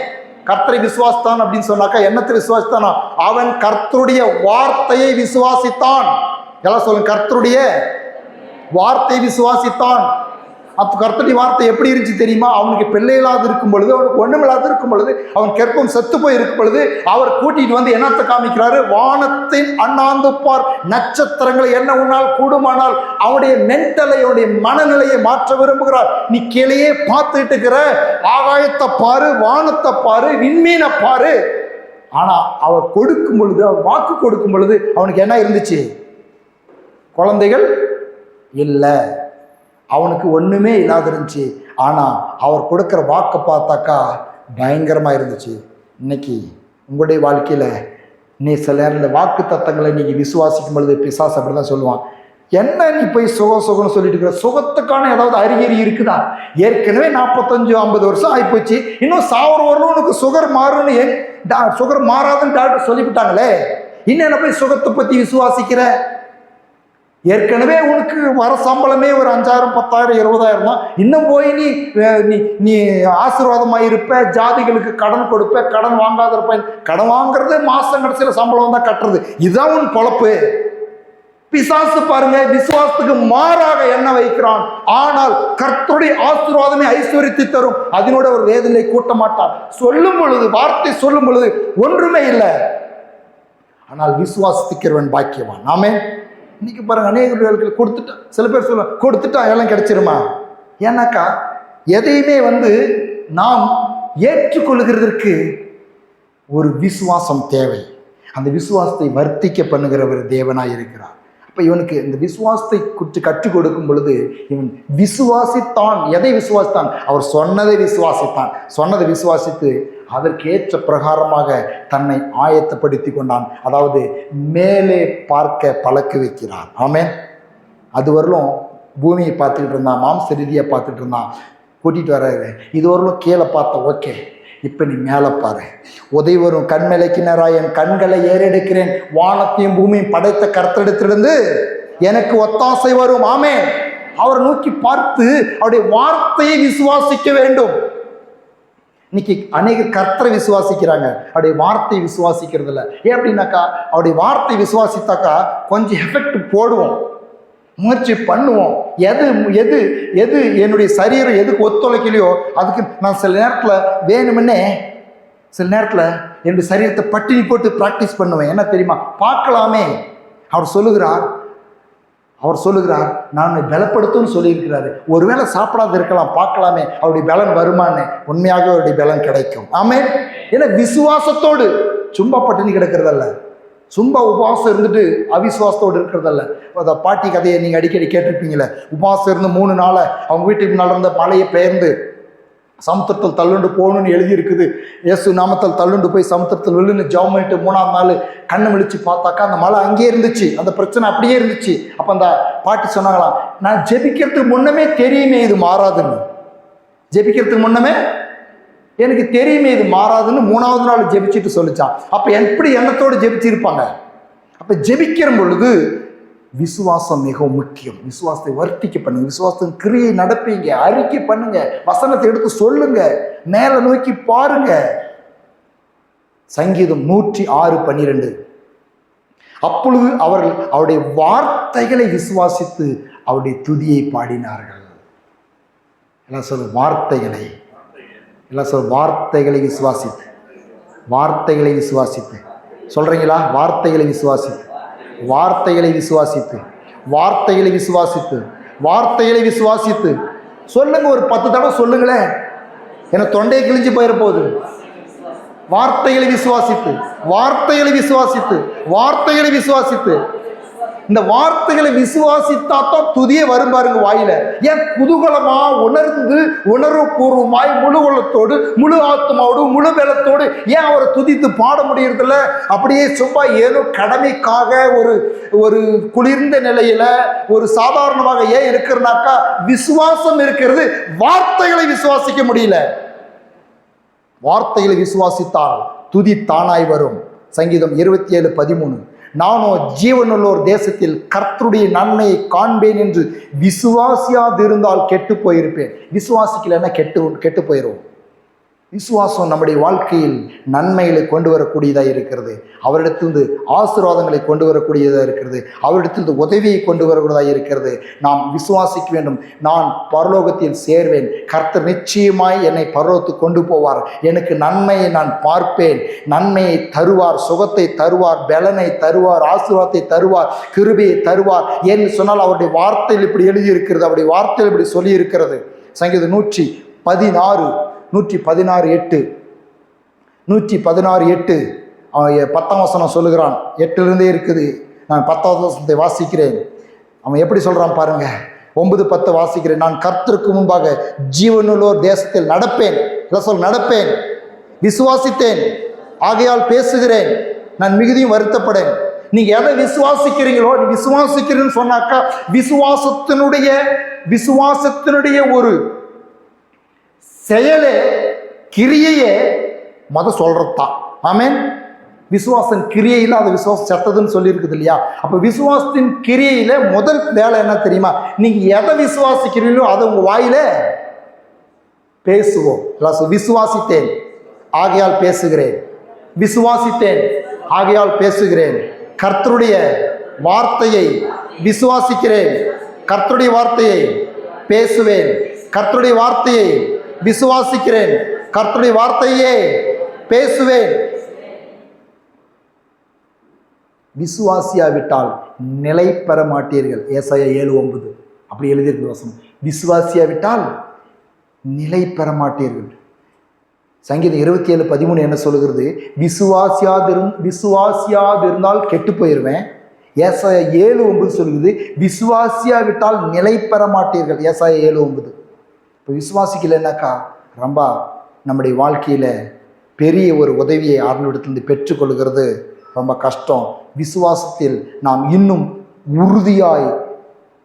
கர்த்தரை விசுவாசித்தான் அப்படின்னு சொன்னாக்கா என்னத்தை விசுவாசித்தானா? அவன் கர்த்தருடைய வார்த்தையை விசுவாசித்தான். எல்லாம் சொல்லுங்க, கர்த்தருடைய வார்த்தை விசுவாசித்தான். அப்போ கர்த்தருடைய வார்த்தை எப்படி இருந்துச்சு தெரியுமா? அவனுக்கு பிள்ளை இல்லாது இருக்கும் பொழுது, அவனுக்கு ஒண்ணுமில்லாது இருக்கும் பொழுது, அவன் கற்பம் செத்து போய் இருக்கும் பொழுது அவர் கூட்டிட்டு வந்து என்னத்தை காமிக்கிறாரு? வானத்தின் அண்ணாந்து பார், நட்சத்திரங்களை என்ன உன்னால் கூடுமானால். அவனுடைய மென்டலை, அவனுடைய மனநிலையை மாற்ற விரும்புகிறார். நீ கீழேயே பார்த்துட்டு இருக்கிற, ஆகாயத்தை பாரு, வானத்தை பாரு, விண்மீனை பாரு. ஆனா அவர் கொடுக்கும் பொழுது, அவர் வாக்கு கொடுக்கும் பொழுது அவனுக்கு என்ன இருந்துச்சு? குழந்தைகள் இல்லை, அவனுக்கு ஒண்ணுமே இல்லாத இருந்துச்சு. ஆனா அவர் கொடுக்கிற வாக்கு பார்த்தாக்கா பயங்கரமா இருந்துச்சு. இன்னைக்கு உங்களுடைய வாழ்க்கையில நீ சில நேரம் வாக்கு தத்தங்களை நீங்க விசுவாசிக்கும் பொழுது பிசாசு அப்படிதான் சொல்லுவான். என்ன நீ போய் சுகம்னு சொல்லிட்டு இருக்கிற? சுகத்துக்கான ஏதாவது அறிகுறி இருக்குதா? ஏற்கனவே 45-50 வருஷம் ஆகிப்போச்சு, இன்னும் 1000 வரலும் உனக்கு சுகர் மாறுன்னு, சுகர் மாறாதுன்னு டாக்டர் சொல்லிவிட்டாங்களே, இன்னும் என்ன போய் சுகத்தை பத்தி விசுவாசிக்கிற? ஏற்கனவே உனக்கு வர சம்பளமே ஒரு 5,000 10,000 20,000 தான். இன்னும் போய் நீ நீ ஆசீர்வாதமாக இருப்ப, ஜாதிகளுக்கு கடன் கொடுப்ப, கடன் வாங்காத இருப்ப. கடன் வாங்குறது மாசம் கடைசியில் சம்பளம் தான் கட்டுறது, இதுதான் உன் பொழப்பு. பிசாசு பாருங்க, விசுவாசத்துக்கு மாறாக என்ன வைக்கிறான். ஆனால் கர்த்தருடைய ஆசீர்வாதமே ஐஸ்வர்யத்தை தரும், அதனோட ஒரு வேதனை கூட்ட மாட்டான். சொல்லும் பொழுது, வார்த்தை சொல்லும் பொழுது ஒன்றுமே இல்லை, ஆனால் விசுவாசிக்கிறவன் பாக்கியவான். ஆமென். இன்னைக்கு பாருங்க, அநேக கொடுத்துட்டா, சில பேர் சொல்ல கொடுத்துட்டா எல்லாம் கிடைச்சிருமா? ஏன்னாக்கா எதையுமே நாம் ஏற்றுக்கொள்கிறதற்கு ஒரு விசுவாசம் தேவை. அந்த விசுவாசத்தை வர்த்திக்க பண்ணுகிறவர் தேவனாய் இருக்கிறார். அப்போ இவனுக்கு இந்த விசுவாசத்தை கற்றுக் கொடுக்கும் பொழுது இவன் விசுவாசித்தான். எதை விசுவாசித்தான்? அவர் சொன்னதை விசுவாசித்தான். சொன்னதை விசுவாசித்து அதற்கேற்ற பிரகாரமாக தன்னை ஆயத்தப்படுத்தி கொண்டான். அதாவது மேலே பார்க்க பழக்க வைக்கிறான். ஆமென். அது வரலும் பூமியை பார்த்துக்கிட்டு இருந்தான், மாம்ச ரீதியாக பார்த்துட்டு இருந்தான். கூட்டிகிட்டு வர்றாரு, இது வரலும் கீழே பார்த்த, ஓகே இப்போ நீ மேலே பாரு. உதவி வரும் கண்மலைக்கினராய் என் கண்களை ஏறெடுக்கிறேன், வானத்தையும் பூமியும் படைத்த கர்த்தரிடத்திலிருந்து எனக்கு ஒத்தாசை வரும். ஆமென். அவரை நோக்கி பார்த்து அவருடைய வார்த்தையை விசுவாசிக்க வேண்டும். இன்னைக்கு அநேக கர்த்தரை விசுவாசிக்கிறாங்க, அவருடைய வார்த்தையை விசுவாசிக்கிறது இல்லை. ஏன் அப்படின்னாக்கா, அவருடைய வார்த்தை விசுவாசித்தாக்கா கொஞ்சம் எஃபெக்ட் போடுவோம், முயற்சி பண்ணுவோம். எது எது எது என்னுடைய சரீரம் எதுக்கு ஒத்துழைக்கலையோ அதுக்கு நான் சில நேரத்தில் வேணுமுன்னே சில நேரத்தில் என்னுடைய சரீரத்தை பட்டினி போட்டு ப்ராக்டிஸ் பண்ணுவேன். என்ன தெரியுமா? பார்க்கலாமே. அவர் சொல்லுகிறார் நான் உன்னை பலப்படுத்தும்னு சொல்லியிருக்கிறாரு. ஒருவேளை சாப்பிடாது இருக்கலாம், பார்க்கலாமே அவருடைய பலன் வருமானு. உண்மையாக அவருடைய பலன் கிடைக்கும். ஆமென். ஏன்னா விசுவாசத்தோடு, சும்மா பட்டினி கிடக்கிறதல்ல, சும்மா உபவாசம் இருந்துட்டு அவிசுவாசத்தோடு இருக்கிறதல்ல. அந்த பாட்டி கதையை நீங்கள் அடிக்கடி கேட்டிருப்பீங்களே. உபவாசம் இருந்து 3 நாளை அவங்க வீட்டுக்கு நடந்த மழையை பெயர்ந்து சமுத்திரத்தில் தள்ளுண்டு போகணும்னு எழுதியிருக்குது. இயேசு நாமத்தில் தள்ளுண்டு போய் சமுத்திரத்தில் விழுன்னு ஜெபம் பண்ணிட்டு 3ஆம் நாள் கண்ணு முழிச்சு பார்த்தாக்கா அந்த மழை அங்கேயே இருந்துச்சு, அந்த பிரச்சனை அப்படியே இருந்துச்சு. அப்போ அந்த பாட்டி சொன்னாங்களாம், நான் ஜெபிக்கிறதுக்கு முன்னமே தெரியுமே இது மாறாதுன்னு. ஜெபிக்கிறதுக்கு முன்னமே எனக்கு தெரியுமே இது மாறாதுன்னு 3ஆவது நாள் ஜெபிச்சுட்டு சொல்லிச்சான். அப்போ எப்படி எண்ணத்தோடு ஜெபிச்சிருப்பாங்க? அப்போ ஜெபிக்கிற பொழுது விசுவாசம் மிகவும் முக்கியம். விசுவாசத்தை வர்த்திக்க பண்ணுங்க, விசுவாசத்தின் கிரியை நடப்பீங்க, அறிக்கை பண்ணுங்க, வசனத்தை எடுத்து சொல்லுங்க, மேலே நோக்கி பாருங்க. சங்கீதம் 106:12. அப்பொழுது அவர்கள் அவருடைய வார்த்தைகளை விசுவாசித்து அவருடைய துதியை பாடினார்கள். எல்லாம் சொல்லு, வார்த்தைகளை. எல்லாம் சொல், வார்த்தைகளை விசுவாசித்து. வார்த்தைகளை விசுவாசித்து சொல்றீங்களா? வார்த்தைகளை விசுவாசித்து, வார்த்தைகளை விசுவாசித்து, வார்த்தைகளை விசுவாசித்து, வார்த்தைகளை விசுவாசித்து சொல்லுங்க. ஒரு 10 தடவை சொல்லுங்களேன், ஏன்னா தொண்டையை கிழிஞ்சு போயிட போகுது. வார்த்தைகளை விசுவாசித்து, வார்த்தைகளை விசுவாசித்து, வார்த்தைகளை விசுவாசித்து. இந்த வார்த்தைகளை விசுவாசித்தாத்தான் துதியே வரும் பாருங்க வாயில. ஏன் குதூகலமா உணர்ந்து உணர்வுபூர்வமாய் முழு உள்ளத்தோடு முழு ஆத்மாவோடு முழு பலத்தோடு ஏன் அவரை துதித்து பாட முடியறதில்ல? அப்படியே சும்மா ஏதோ கடமைக்காக ஒரு குளிர்ந்த நிலையில ஒரு சாதாரணமாக ஏன் இருக்கிறனாக்கா விசுவாசம் இருக்கிறது. வார்த்தைகளை விசுவாசிக்க முடியல. வார்த்தைகளை விசுவாசித்தால் துதி தானாய் வரும். சங்கீதம் 27:13. நானோ ஜீவனுள்ளோர் தேசத்தில் கர்த்தருடைய நன்மையை காண்பேன் என்று விசுவாசியாதிருந்தால் கெட்டு போயிருப்பேன். விசுவாசிக்கலைன்னா கெட்டு போயிடும். விசுவாசம் நம்முடைய வாழ்க்கையில் நன்மைகளை கொண்டு வரக்கூடியதாக இருக்கிறது. அவரிடத்திலிருந்து ஆசீர்வாதங்களை கொண்டு வரக்கூடியதாக இருக்கிறது. அவரிடத்திலிருந்து உதவியை கொண்டு வரக்கூடியதாக இருக்கிறது. நாம் விசுவாசிக்க வேண்டும். நான் பரலோகத்தில் சேர்வேன், கர்த்தர் நிச்சயமாய் என்னை பரலோகத்துக்கு கொண்டு போவார், எனக்கு நன்மையை நான் பார்ப்பேன், நன்மையை தருவார், சுகத்தை தருவார், பலனை தருவார், ஆசீர்வாதத்தை தருவார், கிருபையை தருவார் என்று சொன்னால் அவருடைய வார்த்தையில் இப்படி எழுதியிருக்கிறது, அவருடைய வார்த்தையில் இப்படி சொல்லியிருக்கிறது. சங்கீதம் 116:8 116:8 அவன் 10ஆம் வசனம் சொல்லுகிறான். 8லிருந்தே இருக்குது. நான் 10வது வசனத்தை வாசிக்கிறேன். அவன் எப்படி சொல்றான் பாருங்க. 9-10 வாசிக்கிறேன். நான் கர்த்தருக்கு முன்பாக ஜீவனுள்ளோர் தேசத்தில் நடப்பேன். நடப்பேன், விசுவாசித்தேன், ஆகையால் பேசுகிறேன், நான் மிகுதியும் வருத்தப்படேன். நீங்க எதை விசுவாசிக்கிறீங்களோ, நீ விசுவாசிக்கிறேன்னு சொன்னாக்கா விசுவாசத்தினுடைய ஒரு செயலே கிரியையே சொல்றதுதான். ஆமென். விசுவாசம் கிரியையில் அது விசுவாசம் செத்ததுன்னு சொல்லியிருக்குது இல்லையா? அப்போ விசுவாசத்தின் கிரியையில முதல் வேலை என்ன தெரியுமா? நீங்க எதை விசுவாசிக்கிறீங்களோ அதை உங்க வாயில பேசுவோம். விசுவாசித்தேன் ஆகையால் பேசுகிறேன், விசுவாசித்தேன் ஆகையால் பேசுகிறேன், கர்த்தருடைய வார்த்தையை விசுவாசிக்கிறேன், கர்த்தருடைய வார்த்தையை பேசுவேன், கர்த்தருடைய வார்த்தையை விசுவாசிக்கிறேன், கர்த்தருடைய வார்த்தையே பேசுவேன். விசுவாசியாவிட்டால் நிலை பெற மாட்டீர்கள். ஏசாயா 7:9 அப்படி எழுதியிருக்கு வசனம். விசுவாசியாவிட்டால் நிலை பெற மாட்டீர்கள். சங்கீதம் 27:13 என்ன சொல்லுகிறது? விசுவாசியாதிருந்தால் கெட்டு போயிடுவேன். ஏசாயா 7:9 சொல்லுகிறது விசுவாசியாவிட்டால் நிலை பெற மாட்டீர்கள். ஏசாயா 7:9. இப்போ விசுவாசிக்கலைன்னாக்கா ரொம்ப நம்முடைய வாழ்க்கையில் பெரிய ஒரு உதவியை ஆண்டவரிடத்திலிருந்து பெற்றுக்கொள்கிறது ரொம்ப கஷ்டம். விசுவாசத்தில் நாம் இன்னும் உறுதியாய்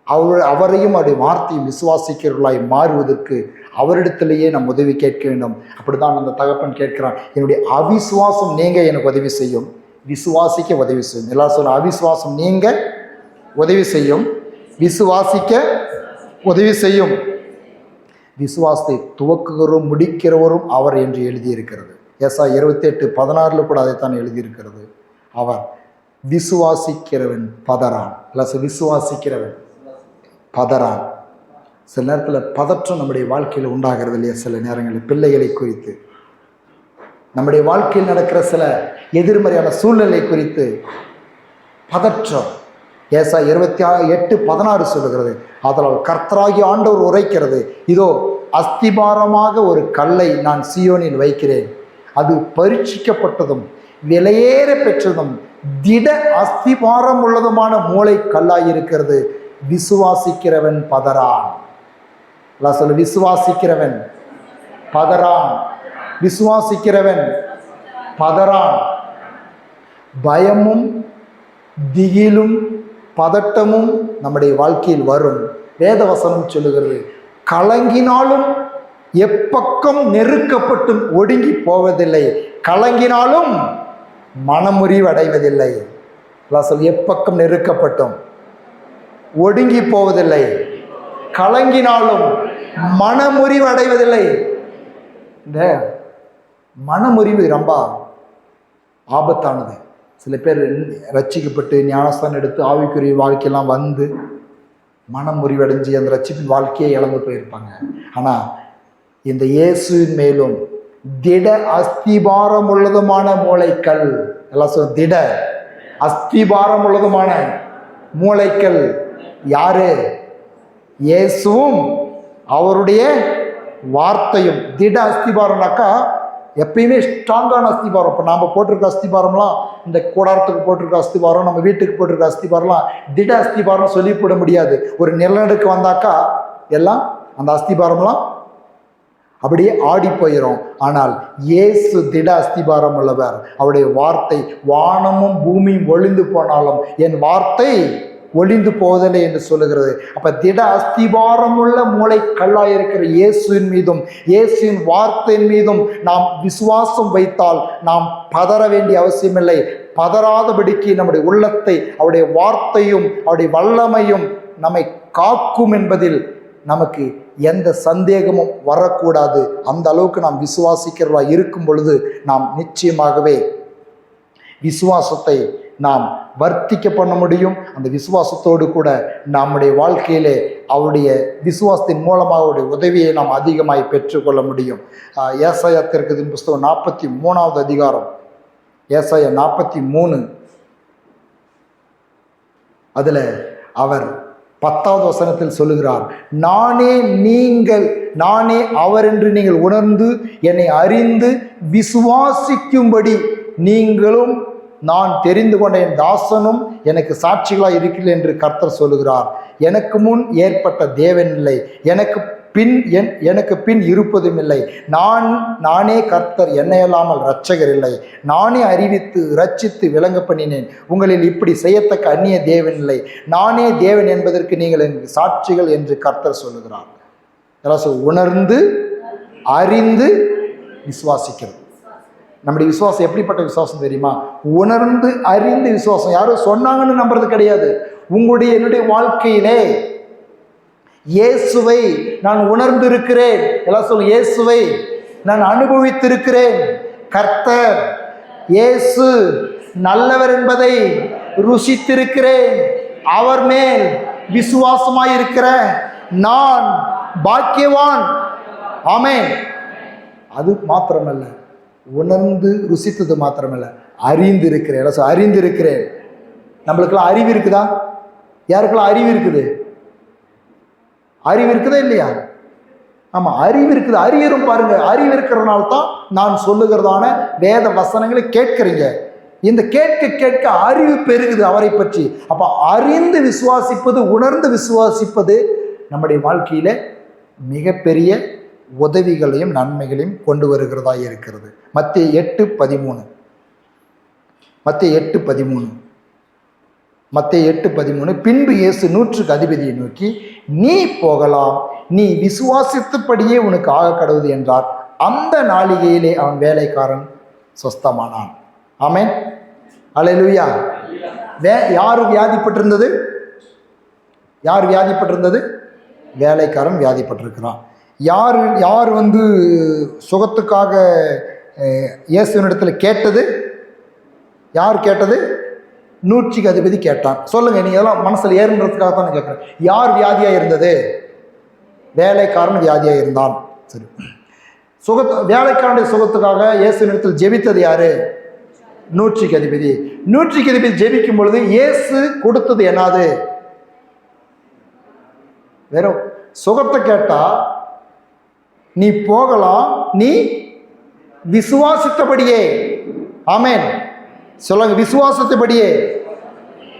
அவரையும் அவருடைய வார்த்தையும் விசுவாசிக்கிறவர்களாய் மாறுவதற்கு அவரிடத்திலேயே நாம் உதவி கேட்க வேண்டும். அப்படிதான் அந்த தகப்பன் கேட்கிறான், என்னுடைய அவிசுவாசம் நீங்க எனக்கு உதவி செய்யும், விசுவாசிக்க உதவி செய்யும். எல்லாரும் சொல்ல, அவிசுவாசம் நீங்க உதவி செய்யும், விசுவாசிக்க உதவி செய்யும். விசுவாசத்தை துவக்குகிறவரும் முடிக்கிறவரும் அவர் என்று எழுதியிருக்கிறது. ஏசாயா 28:16 கூட அதைத்தான் எழுதியிருக்கிறது. அவர் விசுவாசிக்கிறவன் பதறான். விசுவாசிக்கிறவன் பதறான். சில நேரத்தில் பதற்றம் நம்முடைய வாழ்க்கையில் உண்டாகிறது இல்லையா? சில நேரங்களில் பிள்ளைகளை குறித்து, நம்முடைய வாழ்க்கையில் நடக்கிற சில எதிர்மறையான சூழ்நிலை குறித்து பதற்றம். ஏசாயா 28:16 சொல்லுகிறது, அதனால் கர்த்தராகிய ஆண்டவர் உரைக்கிறது, இதோ அஸ்திபாரமாக ஒரு கல்லை நான் சீயோனில் வைக்கிறேன், அது பரீட்சிக்கப்பட்டதும் விலையேற பெற்றதும் திட அஸ்திபாரம் உள்ளதுமான மூளை கல்லாயிருக்கிறது. விசுவாசிக்கிறவன் பதறான். சொல்லு, விசுவாசிக்கிறவன் பதறான், விசுவாசிக்கிறவன் பதறான். பயமும் திகிலும் பதட்டமும் நம்முடைய வாழ்க்கையில் வரும். வேதவசனம் சொல்லுகிறது, கலங்கினாலும் எப்பக்கம் நெருக்கப்பட்டும் ஒடுங்கி போவதில்லை, கலங்கினாலும் மனமுறிவு அடைவதில்லை. எப்பக்கம் நெருக்கப்பட்டும் ஒடுங்கி போவதில்லை, கலங்கினாலும் மனமுறிவு அடைவதில்லை. இந்த மனமுறிவு ரொம்ப ஆபத்தானது. சில பேர் ரட்சிக்கப்பட்டு ஞானஸ்தானம் எடுத்து ஆவிக்குரிய வாழ்க்கையெல்லாம் வந்து மனமுறிவு அடைஞ்சு அந்த ரட்சிப்பின் வாழ்க்கையை இழந்து போயிருப்பாங்க. ஆனால் இந்த இயேசுவின் மேலும் திட அஸ்திபாரம் உள்ளதுமான மூளைக்கல், எல்லாம் சொல்ல, திட அஸ்திபாரம் உள்ளதுமான மூளைக்கல் யாரு? இயேசுவும் அவருடைய வார்த்தையும். திட அஸ்திபாரம்னாக்கா எப்பயுமே ஸ்ட்ராங்கான அஸ்திபாரம். இப்போ நாம் போட்டிருக்க அஸ்திபாரம்லாம், இந்த கூடாரத்துக்கு போட்டிருக்க அஸ்திபாரம், நம்ம வீட்டுக்கு போட்டிருக்க அஸ்திபாரம்லாம் திட அஸ்திபாரம் சொல்லி போட முடியாது. ஒரு நிலநடுக்கு வந்தாக்கா எல்லாம் அந்த அஸ்திபாரம்லாம் அப்படியே ஆடி போயிடும். ஆனால் இயேசு திட அஸ்திபாரம் உள்ளவர். அவருடைய வார்த்தை, வானமும் பூமியும் ஒளிந்து போனாலும் என் வார்த்தை ஒளிந்து போவதில்லை என்று சொல்லுகிறது. அப்ப திட அஸ்திபாரம் உள்ள மூளை கல்லாயிருக்கிற இயேசுவின் மீதும் இயேசுவின் வார்த்தையின் மீதும் நாம் விசுவாசம் வைத்தால் நாம் பதற வேண்டிய அவசியமில்லை. பதறாதபடிக்கு நம்முடைய உள்ளத்தை அவருடைய வார்த்தையும் அவருடைய வல்லமையும் நம்மை காக்கும் என்பதில் நமக்கு எந்த சந்தேகமும் வரக்கூடாது. அந்த அளவுக்கு நாம் விசுவாசிக்கிறவா இருக்கும் பொழுது நாம் நிச்சயமாகவே விசுவாசத்தை நாம் வர்த்திக்க பண்ண முடியும். அந்த விசுவாசத்தோடு கூட நம்முடைய வாழ்க்கையிலே அவருடைய விசுவாசத்தின் மூலமாக அவருடைய உதவியை நாம் அதிகமாய் பெற்றுக்கொள்ள முடியும். ஏசாயா தீர்க்கதரிசியின் புஸ்தகம் 43வது அதிகாரம், ஏசாயா 43, அதில் அவர் 10வது வசனத்தில் சொல்லுகிறார், நானே அவர் என்று நீங்கள் உணர்ந்து என்னை அறிந்து விசுவாசிக்கும்படி நீங்களும் நான் தெரிந்து கொண்ட என் தாசனும் எனக்கு சாட்சிகளாக இருக்கிறீர்கள் என்று கர்த்தர் சொல்லுகிறார். எனக்கு முன் ஏற்பட்ட தேவன் இல்லை, எனக்கு பின் இருப்பதும் இல்லை. நானே கர்த்தர், என்னையல்லாமல் இரட்சகர் இல்லை. நானே அறிவித்து இரட்சித்து விளங்க பண்ணினேன். உங்களில் இப்படி செய்யத்தக்க அந்நிய தேவன் இல்லை. நானே தேவன் என்பதற்கு நீங்கள் எனக்கு சாட்சிகள் என்று கர்த்தர் சொல்லுகிறார். உணர்ந்து அறிந்து விசுவாசிக்கிறது. நம்முடைய விசுவாசம் எப்படிப்பட்ட விசுவாசம் தெரியுமா? உணர்ந்து அறிந்து விசுவாசம். யாரும் சொன்னாங்கன்னு நம்புறது கிடையாது. உங்களுடைய என்னுடைய வாழ்க்கையிலே இயேசுவை நான் உணர்ந்திருக்கிறேன். எல்லாம் சொல்லுங்க, இயேசுவை நான் அனுபவித்திருக்கிறேன். கர்த்தர் இயேசு நல்லவர் என்பதை ருசித்திருக்கிறேன். அவர் மேல் விசுவாசமாயிருக்கிற நான் பாக்கியவான். ஆமென். அது மாத்திரமல்ல, உணர்ந்து ருசித்தது மாத்திரமல்ல, அறிந்திருக்கிறேன். அறிந்திருக்கிறேன். நம்மளுக்கெல்லாம் அறிவு இருக்குதா? யாருக்கெல்லாம் அறிவு இருக்குது? அறிவு இருக்குதா இல்லையா? ஆமா, அறிவு இருக்குது. அறியரும் பாருங்க, அறிவு இருக்கிறதுனால தான் நான் சொல்லுகிறதான வேத வசனங்களை கேட்கிறீங்க. இந்த கேட்க கேட்க அறிவு பெருகுது அவரை பற்றி. அப்ப அறிந்து விசுவாசிப்பது, உணர்ந்து விசுவாசிப்பது நம்முடைய வாழ்க்கையில மிகப்பெரிய உதவிகளையும் நன்மைகளையும் கொண்டு வருகிறதா இருக்கிறது. மத்தேயு 8:13. மத்தேயு 8:13. பின்பு இயேசு 100க்கு அதிபதியை நோக்கி, நீ போகலாம், நீ விசுவாசித்தபடியே உனக்கு ஆக கடவுது என்றார். அந்த நாளிகையிலே அவன் வேலைக்காரன் சொஸ்தமானான். ஆமென். அல்லேலூயா. யாரு வியாதிப்பட்டிருந்தது? யார் வியாதிப்பட்டிருந்தது? வேலைக்காரன் வியாதிப்பட்டிருக்கிறான். யார் சுகத்துக்காக இயேசுவினிடத்தில் கேட்டது? யார் கேட்டது? 100க்கு அதிபதி கேட்டான். சொல்லுங்க, நீங்க எல்லாம் மனசுல ஏறுன்றதுக்காக தான் கேட்கிறேன். யார் வியாதியா இருந்தது? வேலைக்காரன் வியாதியா இருந்தான். சரி, வேலைக்காரனுடைய சுகத்துக்காக இயேசுவினிடத்தில் ஜெபித்தது யாரு? 100க்கு அதிபதி. 100க்கு அதிபதி ஜெபிக்கும் பொழுது இயேசு கொடுத்தது என்னது? வெறும் சுகத்தை கேட்டா, நீ போகலாம், நீ விசுவாசித்தபடியே. ஆமென். சொல்லுங்க, விசுவாசத்தபடியே.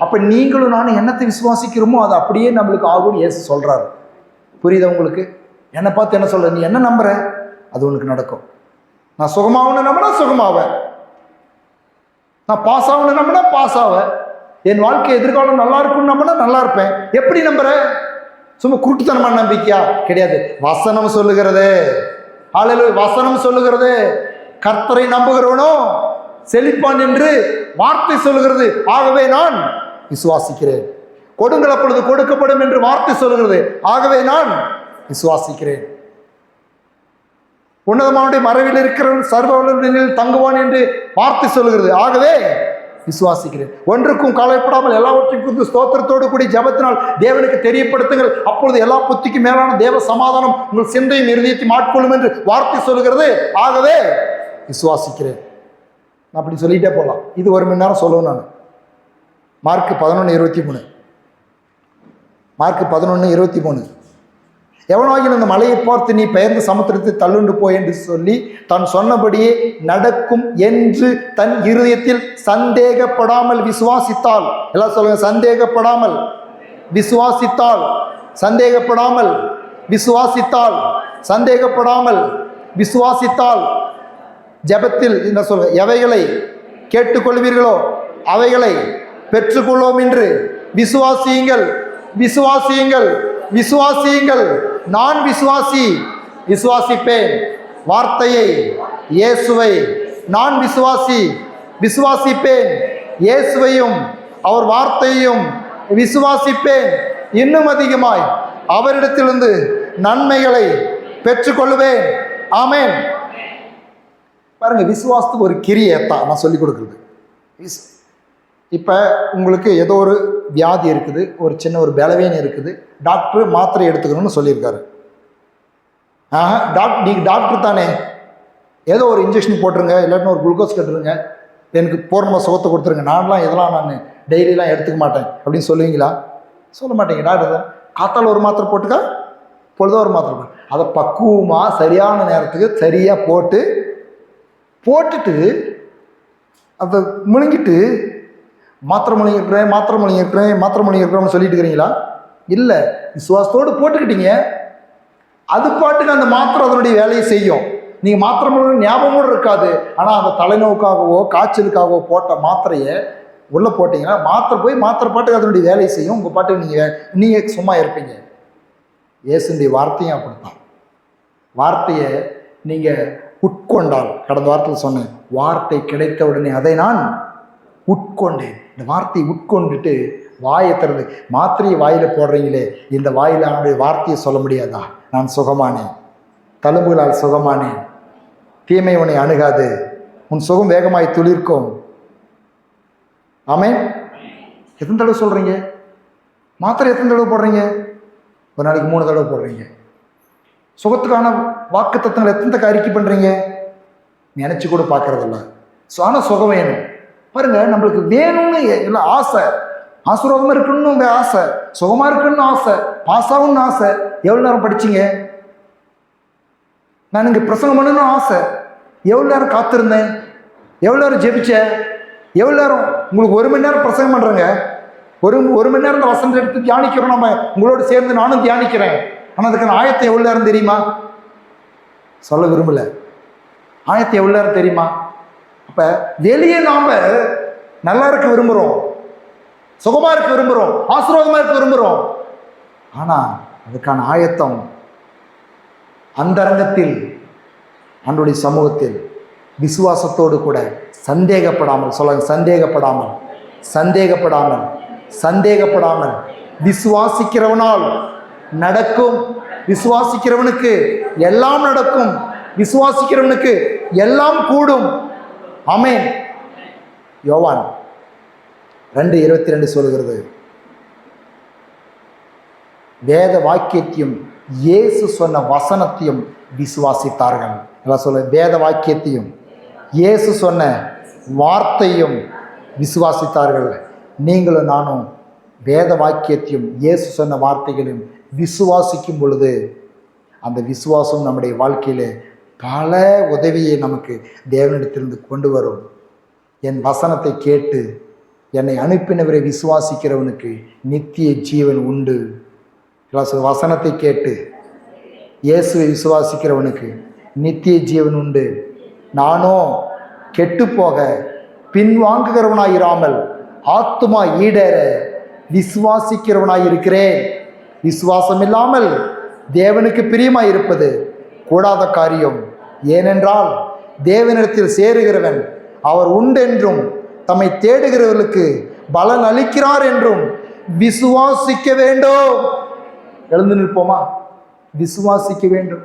அப்ப நீங்களும் நானும் என்னத்தை விசுவாசிக்கிறோமோ அது அப்படியே நம்மளுக்கு ஆகும் இயேசு சொல்றாரு. புரியுதா உங்களுக்கு? என்னை பார்த்து என்ன சொல்ற? நீ என்ன நம்புற அது உனக்கு நடக்கும். நான் சுகமாகணும்னு நம்பினா சுகமாவேன், நான் பாஸ் ஆகணும்னு நம்பினா பாஸ் ஆவேன், என் வாழ்க்கை எதிர்காலம் நல்லா இருக்கும்னு நம்பினா நல்லா இருப்பேன். எப்படி நம்புற? சும்மா குருட்டுத்தனமான நம்பிக்கையா? கிடையாது. வசனம் சொல்லுகிறது. ஹல்லேலூயா. வசனம் சொல்லுகிறது, கர்த்தரை நம்புகிறவனோ செழிப்பான் என்று வார்த்தை சொல்லுகிறது. ஆகவே நான் விசுவாசிக்கிறேன். கொடுங்கள் அப்பொழுது கொடுக்கப்படும் என்று வார்த்தை சொல்லுகிறது. ஆகவே நான் விசுவாசிக்கிறேன். உன்னதமானுடைய மறைவில் இருக்கிறவன் சர்வவல்லவரில் தங்குவான் என்று வார்த்தை சொல்லுகிறது. ஆகவே விசுவாசிக்கிறேன். ஒன்றுக்கும் கவலைப்படாமல் எல்லாவற்றையும் குறித்து ஸ்தோத்திரத்தோடு கூடி ஜெபத்தினால் தேவனுக்கு தெரியப்படுத்துங்கள். அப்பொழுது எல்லா புத்திக்கும் மேலான தேவ சமாதானம் உங்கள் சிந்தையும் இருதயத்தையும் ஆட்கொள்ளும் என்று வார்த்தை சொல்லுகிறது. ஆகவே விசுவாசிக்கிறேன். நான் அப்படி சொல்லிட்டே போகலாம். இது 1 மணி நேரம் சொல்லுவேன் நான். மார்க் 11:23. மார்க் 11:23. எவனாகிலும் இந்த மலையை பார்த்து நீ பெயர்ந்து சமுத்திரத்தை தள்ளுண்டு போய் என்று சொல்லி தான் சொன்னபடியே நடக்கும் என்று தன் இருதயத்தில் சந்தேகப்படாமல் விசுவாசித்தால். எல்லாம் சொல்லுங்க, சந்தேகப்படாமல் விசுவாசித்தால். சந்தேகப்படாமல் விசுவாசித்தால். சந்தேகப்படாமல் விசுவாசித்தால். ஜெபத்தில் என்ன சொல்ற? எவைகளை கேட்டுக்கொள்வீர்களோ அவைகளை பெற்றுக்கொள்வோம் என்று விசுவாசியுங்கள். விசுவாசியுங்கள். விசுவாசியுங்கள். நான் விசுவாசிப்பேன். வார்த்தையை, இயேசுவை நான் விசுவாசிப்பேன். இயேசுவையும் அவர் வார்த்தையையும் விசுவாசிப்பேன். இன்னும் அதிகமாய் அவரிடத்திலிருந்து நன்மைகளை பெற்றுக்கொள்வேன். ஆமென். பாருங்க, விசுவாசத்துக்கு ஒரு கிரியை தான் நான் சொல்லிக் கொடுக்குறது. இப்போ உங்களுக்கு ஏதோ ஒரு வியாதி இருக்குது, ஒரு சின்ன ஒரு பலவீனம் இருக்குது, டாக்டர் மாத்திரை எடுத்துக்கணும்னு சொல்லியிருக்காரு. நீங்கள் டாக்டர் தானே, ஏதோ ஒரு இன்ஜெக்ஷன் போட்டுருங்க, இல்லாட்டினா ஒரு குளுக்கோஸ் கட்டுருங்க, எனக்கு பூர்ணமாக சுகத்தை கொடுத்துருங்க, இதெல்லாம் நான் டெய்லிலாம் எடுத்துக்க மாட்டேன் அப்படின்னு சொல்லுவீங்களா? சொல்ல மாட்டேங்க. டாக்டர் தான் காத்தால் ஒரு மாத்திரை போட்டுக்கா, பொழுதோ ஒரு மாத்திரை போட்டு, அதை பக்குவமாக சரியான நேரத்துக்கு சரியாக போட்டுட்டு அதை முழுங்கிட்டு மாத்திரை முழுங்கிருக்கிறேன்னு சொல்லிட்டு இருக்கிறீங்களா? இல்லை, விசுவாசத்தோடு போட்டுக்கிட்டீங்க. அது பாட்டுக்கு அந்த மாத்திரை அதனுடைய வேலையை செய்யும். நீங்கள் மாத்திரை முழுங்க ஞாபகமோடு இருக்காது. ஆனால் அந்த தலைநோவுக்காகவோ காய்ச்சலுக்காகவோ போட்ட மாத்திரையை உள்ளே போட்டிங்கன்னா மாத்திரை பாட்டுக்கு அதனுடைய வேலையை செய்யும். உங்கள் பாட்டுக்கு நீங்கள் சும்மா இருப்பீங்க. இயேசுடைய வார்த்தையும் அப்படித்தான். வார்த்தையை நீங்கள் உட்கொண்டால், கடந்த வாரத்தில் சொன்னேன், வார்த்தை கிடைத்த உடனே அதை நான் உட்கொண்டேன். இந்த வார்த்தையை உட்கொண்டுட்டு வாயை திறந்து, மாத்திரையை வாயில் போடுறீங்களே, இந்த வாயில் அவனுடைய வார்த்தையை சொல்ல முடியாதா? நான் சுகமானேன், தழும்புகளால் சுகமானேன், தீமை உன்னை அணுகாது, உன் சுகம் வேகமாய் துளிர்க்கும். ஆமென். எத்தனை தடவை சொல்கிறீங்க? மாத்திரை எத்தனை தடவை போடுறீங்க? ஒரு நாளைக்கு 3 தடவை போடுறீங்க. சுகத்துக்கான வாக்கு தத்துவங்களை எத்தனை தக்க அறிக்கை பண்ணுறீங்க? நினச்சி கூட பார்க்கறதில்ல. ஆனால் சுகம் வேணும் பாருங்க. நம்மளுக்கு வேணும்னு எல்லாம் ஆசை, ஆசீர்வாதமாக இருக்கணும்னு உங்கள் ஆசை, சுகமாக இருக்கணும்னு ஆசை, பாஸ் ஆகணும்னு ஆசை. எவ்வளோ நேரம் படிச்சிங்க? நான் இங்கே பிரசங்கம் பண்ணணும்னு ஆசை. எவ்வளோ நேரம் காத்திருந்தேன், எவ்வளோ நேரம் ஜெபிச்சேன், எவ்வளோ நேரம். உங்களுக்கு 1 மணி நேரம் பிரசங்கம் பண்ணுறேங்க, ஒரு மணி நேரம் இந்த வசனத்தை எடுத்து தியானிக்கிறோம். நம்ம உங்களோட சேர்ந்து நானும் தியானிக்கிறேன். ஆனால் அதுக்கான ஆயத்தை எவ்வளோ நேரம் தெரியுமா? சொல்ல விரும்பல. ஆயத்தை எவ்வளோ நேரம் தெரியுமா? அப்போ வெளியே நாம் நல்லா இருக்க விரும்புகிறோம், சுகமாக இருக்க விரும்புகிறோம், ஆசீர்வாதமாக இருக்க விரும்புகிறோம். ஆனால் அதுக்கான ஆயத்தம் அந்தரங்கத்தில் ஆண்டவருடைய சமூகத்தில் விசுவாசத்தோடு கூட சந்தேகப்படாமல், சொல்லுங்க, சந்தேகப்படாமல், சந்தேகப்படாமல், சந்தேகப்படாமல். விசுவாசிக்கிறவனால் நடக்கும், விசுவாசிக்கிறவனுக்கு எல்லாம் நடக்கும், விசுவாசிக்கிறவனுக்கு எல்லாம் கூடும். ஆமென். யோவான் 2:22 சொல்லுகிறது, வேத வாக்கியத்தையும் இயேசு சொன்ன வசனத்தையும் விசுவாசித்தார்கள். எல்லாம் சொல்ல, வேத வாக்கியத்தையும் இயேசு சொன்ன வார்த்தையும் விசுவாசித்தார்கள். நீங்களும் நானும் வேத வாக்கியத்தையும் இயேசு சொன்ன வார்த்தைகளையும் விசுவாசிக்கும் பொழுது அந்த விசுவாசம் நம்முடைய வாழ்க்கையில் பல உதவியை நமக்கு தேவனிடத்திலிருந்து கொண்டு வரும். என் வசனத்தை கேட்டு என்னை அனுப்பினவரை விசுவாசிக்கிறவனுக்கு நித்திய ஜீவன் உண்டு. வசனத்தை கேட்டு இயேசுவை விசுவாசிக்கிறவனுக்கு நித்திய ஜீவன் உண்டு. நானோ கெட்டு போக பின்வாங்குகிறவனாயிராமல் ஆத்துமா ஈடேற விசுவாசிக்கிறவனாய் இருக்கிறேன். விசுவாசம் இல்லாமல் தேவனுக்கு பிரியமாய் இருப்பது கூடாத காரியம். ஏனென்றால் தேவனிடத்தில் சேருகிறவன் அவர் உண்டென்றும் தம்மை தேடுகிறவர்களுக்கு பலன் அளிக்கிறார் என்றும் விசுவாசிக்க வேண்டும். எழுந்து நிற்போமா? விசுவாசிக்க வேண்டும்,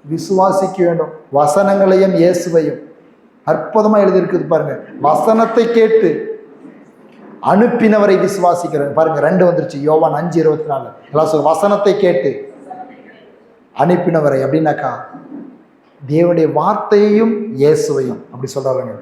விசுவாசிக்க வேண்டும். வசனங்களையும் இயேசுவையும் அற்புதமாக எழுதியிருக்குது பாருங்க. வசனத்தை கேட்டு அனுப்பினவரை விசுவாசிக்கிறேன் பாருங்க. 2 வந்துருச்சு. யோவான் 5:24. எல்லாம் சொல்ல, வசனத்தை கேட்டு அனுப்பினவரை அப்படின்னாக்கா தேவனுடைய வார்த்தையையும் இயேசுவையும் அப்படி சொல்றாங்க.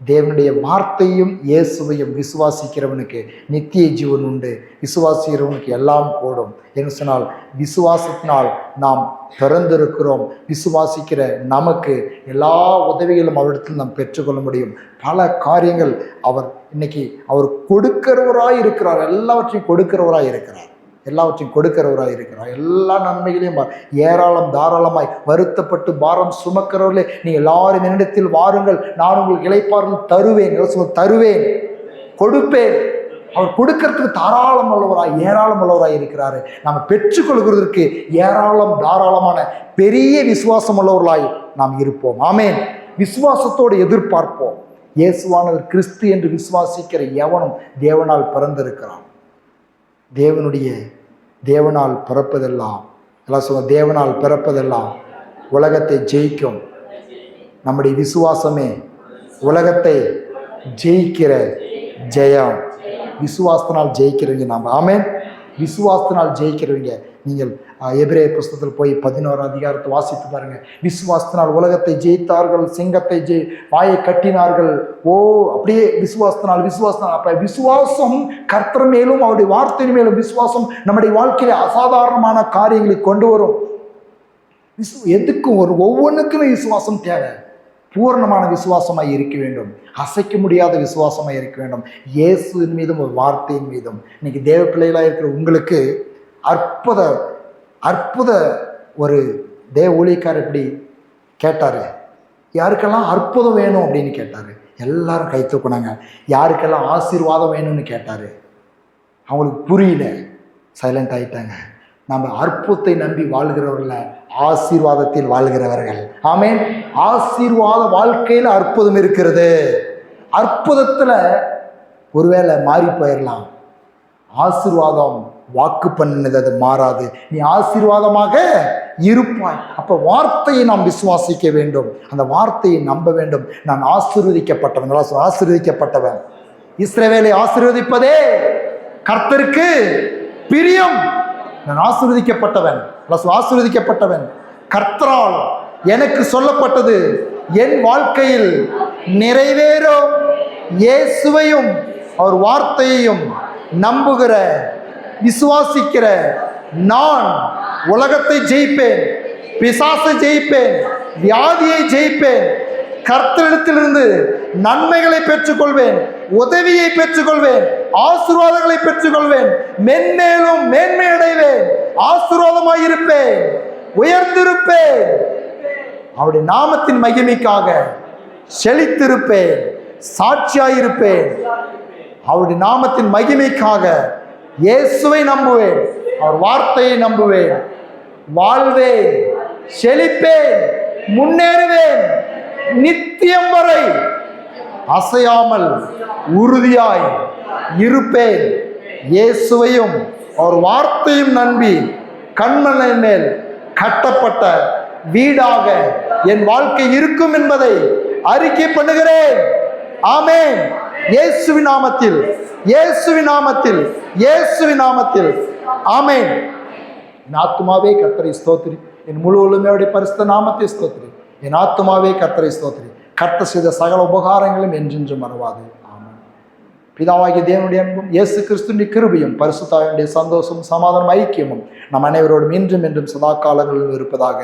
தேவனுடைய வார்த்தையும் இயேசுவையும் விசுவாசிக்கிறவனுக்கு நித்திய ஜீவன் உண்டு, விசுவாசிக்கிறவனுக்கு எல்லாம் கூடும் என்று சொன்னால், விசுவாசத்தினால் நாம் பிறந்திருக்கிறோம். விசுவாசிக்கிற நமக்கு எல்லா உதவிகளும் அவரிடத்தில் நாம் பெற்றுக்கொள்ள முடியும். பல காரியங்கள் அவர் கொடுக்கிறவராய் இருக்கிறார், எல்லாவற்றையும் கொடுக்கிறவராய் இருக்கிறார், எல்லாவற்றையும் கொடுக்கிறவராய் இருக்கிறார். எல்லா நன்மைகளையும் ஏராளம் தாராளமாய் வருத்தப்பட்டு பாரம் சுமக்கிறவர்களே, நீ எல்லாரும் என்னிடத்தில் வாருங்கள், நான் உங்களுக்கு இளைப்பாறுதல் தருவேன், தருவேன், கொடுப்பேன். அவர் கொடுக்கறதுக்கு தாராளம் உள்ளவராய் ஏராளம் உள்ளவராய் இருக்கிறாரு. நாம் பெற்றுக்கொள்கிறதற்கு ஏராளம் தாராளமான பெரிய விசுவாசம் உள்ளவர்களாய் நாம் இருப்போம். ஆமென். விசுவாசத்தோடு எதிர்பார்ப்போம். இயேசுவானவர் கிறிஸ்து என்று விசுவாசிக்கிற எவனும் தேவனால் பிறந்திருக்கிறான். தேவனால் பிறப்பதெல்லாம், எல்லாம் சொல்ல, தேவனால் பிறப்பதெல்லாம் உலகத்தை ஜெயிக்கும். நம்முடைய விசுவாசமே உலகத்தை ஜெயிக்கிற ஜெயம். விசுவாசத்தினால் ஜெயிக்கிறவங்க நாம். ஆமென். விசுவாசத்தினால் ஜெயிக்கிறவங்க. நீங்கள் எபிரேயர் புஸ்தகத்தில் போய் 11ஆம் அதிகாரத்தை வாசித்து பாருங்க. விசுவாசத்தினால் உலகத்தை ஜெயித்தார்கள், சிங்கத்தை வாயை கட்டினார்கள். அப்படியே விசுவாசத்தினால். அப்ப விசுவாசம் கர்த்தர் மேலும் அவருடைய வார்த்தையின் மேலும் விசுவாசம் நம்முடைய வாழ்க்கையில அசாதாரணமான காரியங்களை கொண்டு வரும். எதுக்கும் ஒவ்வொன்றுக்குமே விசுவாசம் தேவை. பூரணமான விசுவாசமாய் இருக்க வேண்டும், அசைக்க முடியாத விசுவாசமாய் இருக்க வேண்டும். இயேசுவின் மீதும் ஒரு வார்த்தையின் மீதும். இன்னைக்கு தேவ பிள்ளைகளாக இருக்கிற உங்களுக்கு அற்புத ஒரு தேவ ஊழியக்காரர் இப்படி கேட்டாரு. யாருக்கெல்லாம் அற்புதம் வேணும் அப்படின்னு கேட்டாரு. எல்லாரும் கை தூக்குனாங்க. யாருக்கெல்லாம் ஆசீர்வாதம் வேணும்னு கேட்டாரு. அவங்களுக்கு புரியல, சைலண்ட் ஆகிட்டாங்க. நம்ம அற்புதத்தை நம்பி வாழ்கிறவர்கள் ஆசீர்வாதத்தில் வாழ்கிறவர்கள். ஆமென். ஆசீர்வாத வாழ்க்கையில் அற்புதம் இருக்கிறது. அற்புதத்தில் ஒருவேளை மாறி போயிடலாம். ஆசீர்வாதம் வாக்கு பண்ணினது அது மாறாது. நீ ஆசீர்வாதமாக இருப்பாய். அப்போ வார்த்தையை நாம் விசுவாசிக்க வேண்டும், அந்த வார்த்தையை நம்ப வேண்டும். நான் ஆசீர்வதிக்கப்பட்டவன், ஆசீர்வதிக்கப்பட்டவன். இஸ்ரவேலை ஆசீர்வதிப்பதே கர்த்தருக்கு பிரியம். நான் ஆசீர்வதிக்கப்பட்டவன், ஆசீர்வதிக்கப்பட்டவன். கர்த்தரால் எனக்கு சொல்லப்பட்டது என் வாழ்க்கையில் நிறைவேறும். இயேசுவையும் அவர் வார்த்தையையும் நம்புகிற விசுவாசிக்கிற நான் உலகத்தை ஜெயிப்பேன், பிசாசை ஜெயிப்பேன், வியாதியை ஜெயிப்பேன். கர்த்தரிடத்திலிருந்து நன்மைகளை பெற்றுக்கொள்வேன், உதவியை பெற்றுக்கொள்வேன், ஆசீர்வாதங்களை பெற்றுக்கொள்வேன், மென்மேலும் மேன்மை அடைவேன், ஆசீர்வாதமாயிருப்பேன், உயர்ந்திருப்பேன். அவருடைய நாமத்தின் மகிமைக்காக செழித்திருப்பேன், சாட்சியாயிருப்பேன். அவருடைய நாமத்தின் மகிமைக்காக இயேசுவை நம்புவேன், அவர் வார்த்தையை நம்புவேன், வாழ்வேன், செழிப்பேன், முன்னேறுவேன், நித்தியம் வரை அசையாமல் உறுதியாய் இருப்பேன். இயேசுவையும் அவர் வார்த்தையும் நம்பி கண்மலை மேல் கட்டப்பட்ட வீடாக என் வாழ்க்கை இருக்கும் என்பதை அறிக்கை பண்ணுகிறேன். ஆமென். இயேசுவின் நாமத்தில், இயேசுவின் நாமத்தில், இயேசுவின் நாமத்தில். ஆமென். என் ஆத்துமாவே கர்த்தரை ஸ்தோத்திரி, என் முழு உலகமே பரிசுத்த நாமத்தை ஸ்தோத்திரி. என் ஆத்துமாவே கர்த்தரை ஸ்தோத்திரி. கர்த்தர் செய்த சகல உபகாரங்களும் என்றென்று மறவாது. ஆமென். பிதாவாகிய தேவனுடைய அன்பும் இயேசு கிறிஸ்துவின் கிருபையும் பரிசுத்தாவினுடைய சந்தோஷமும் சமாதானம் ஐக்கியமும் நம் அனைவரோடும் இன்றும் என்றும் சதா காலங்களிலும் இருப்பதாக.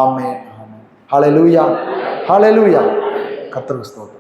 ஆமென். ஆமென். ஹல்லேலூயா, ஹல்லேலூயா. கர்த்தருக்கு ஸ்தோத்திரம்.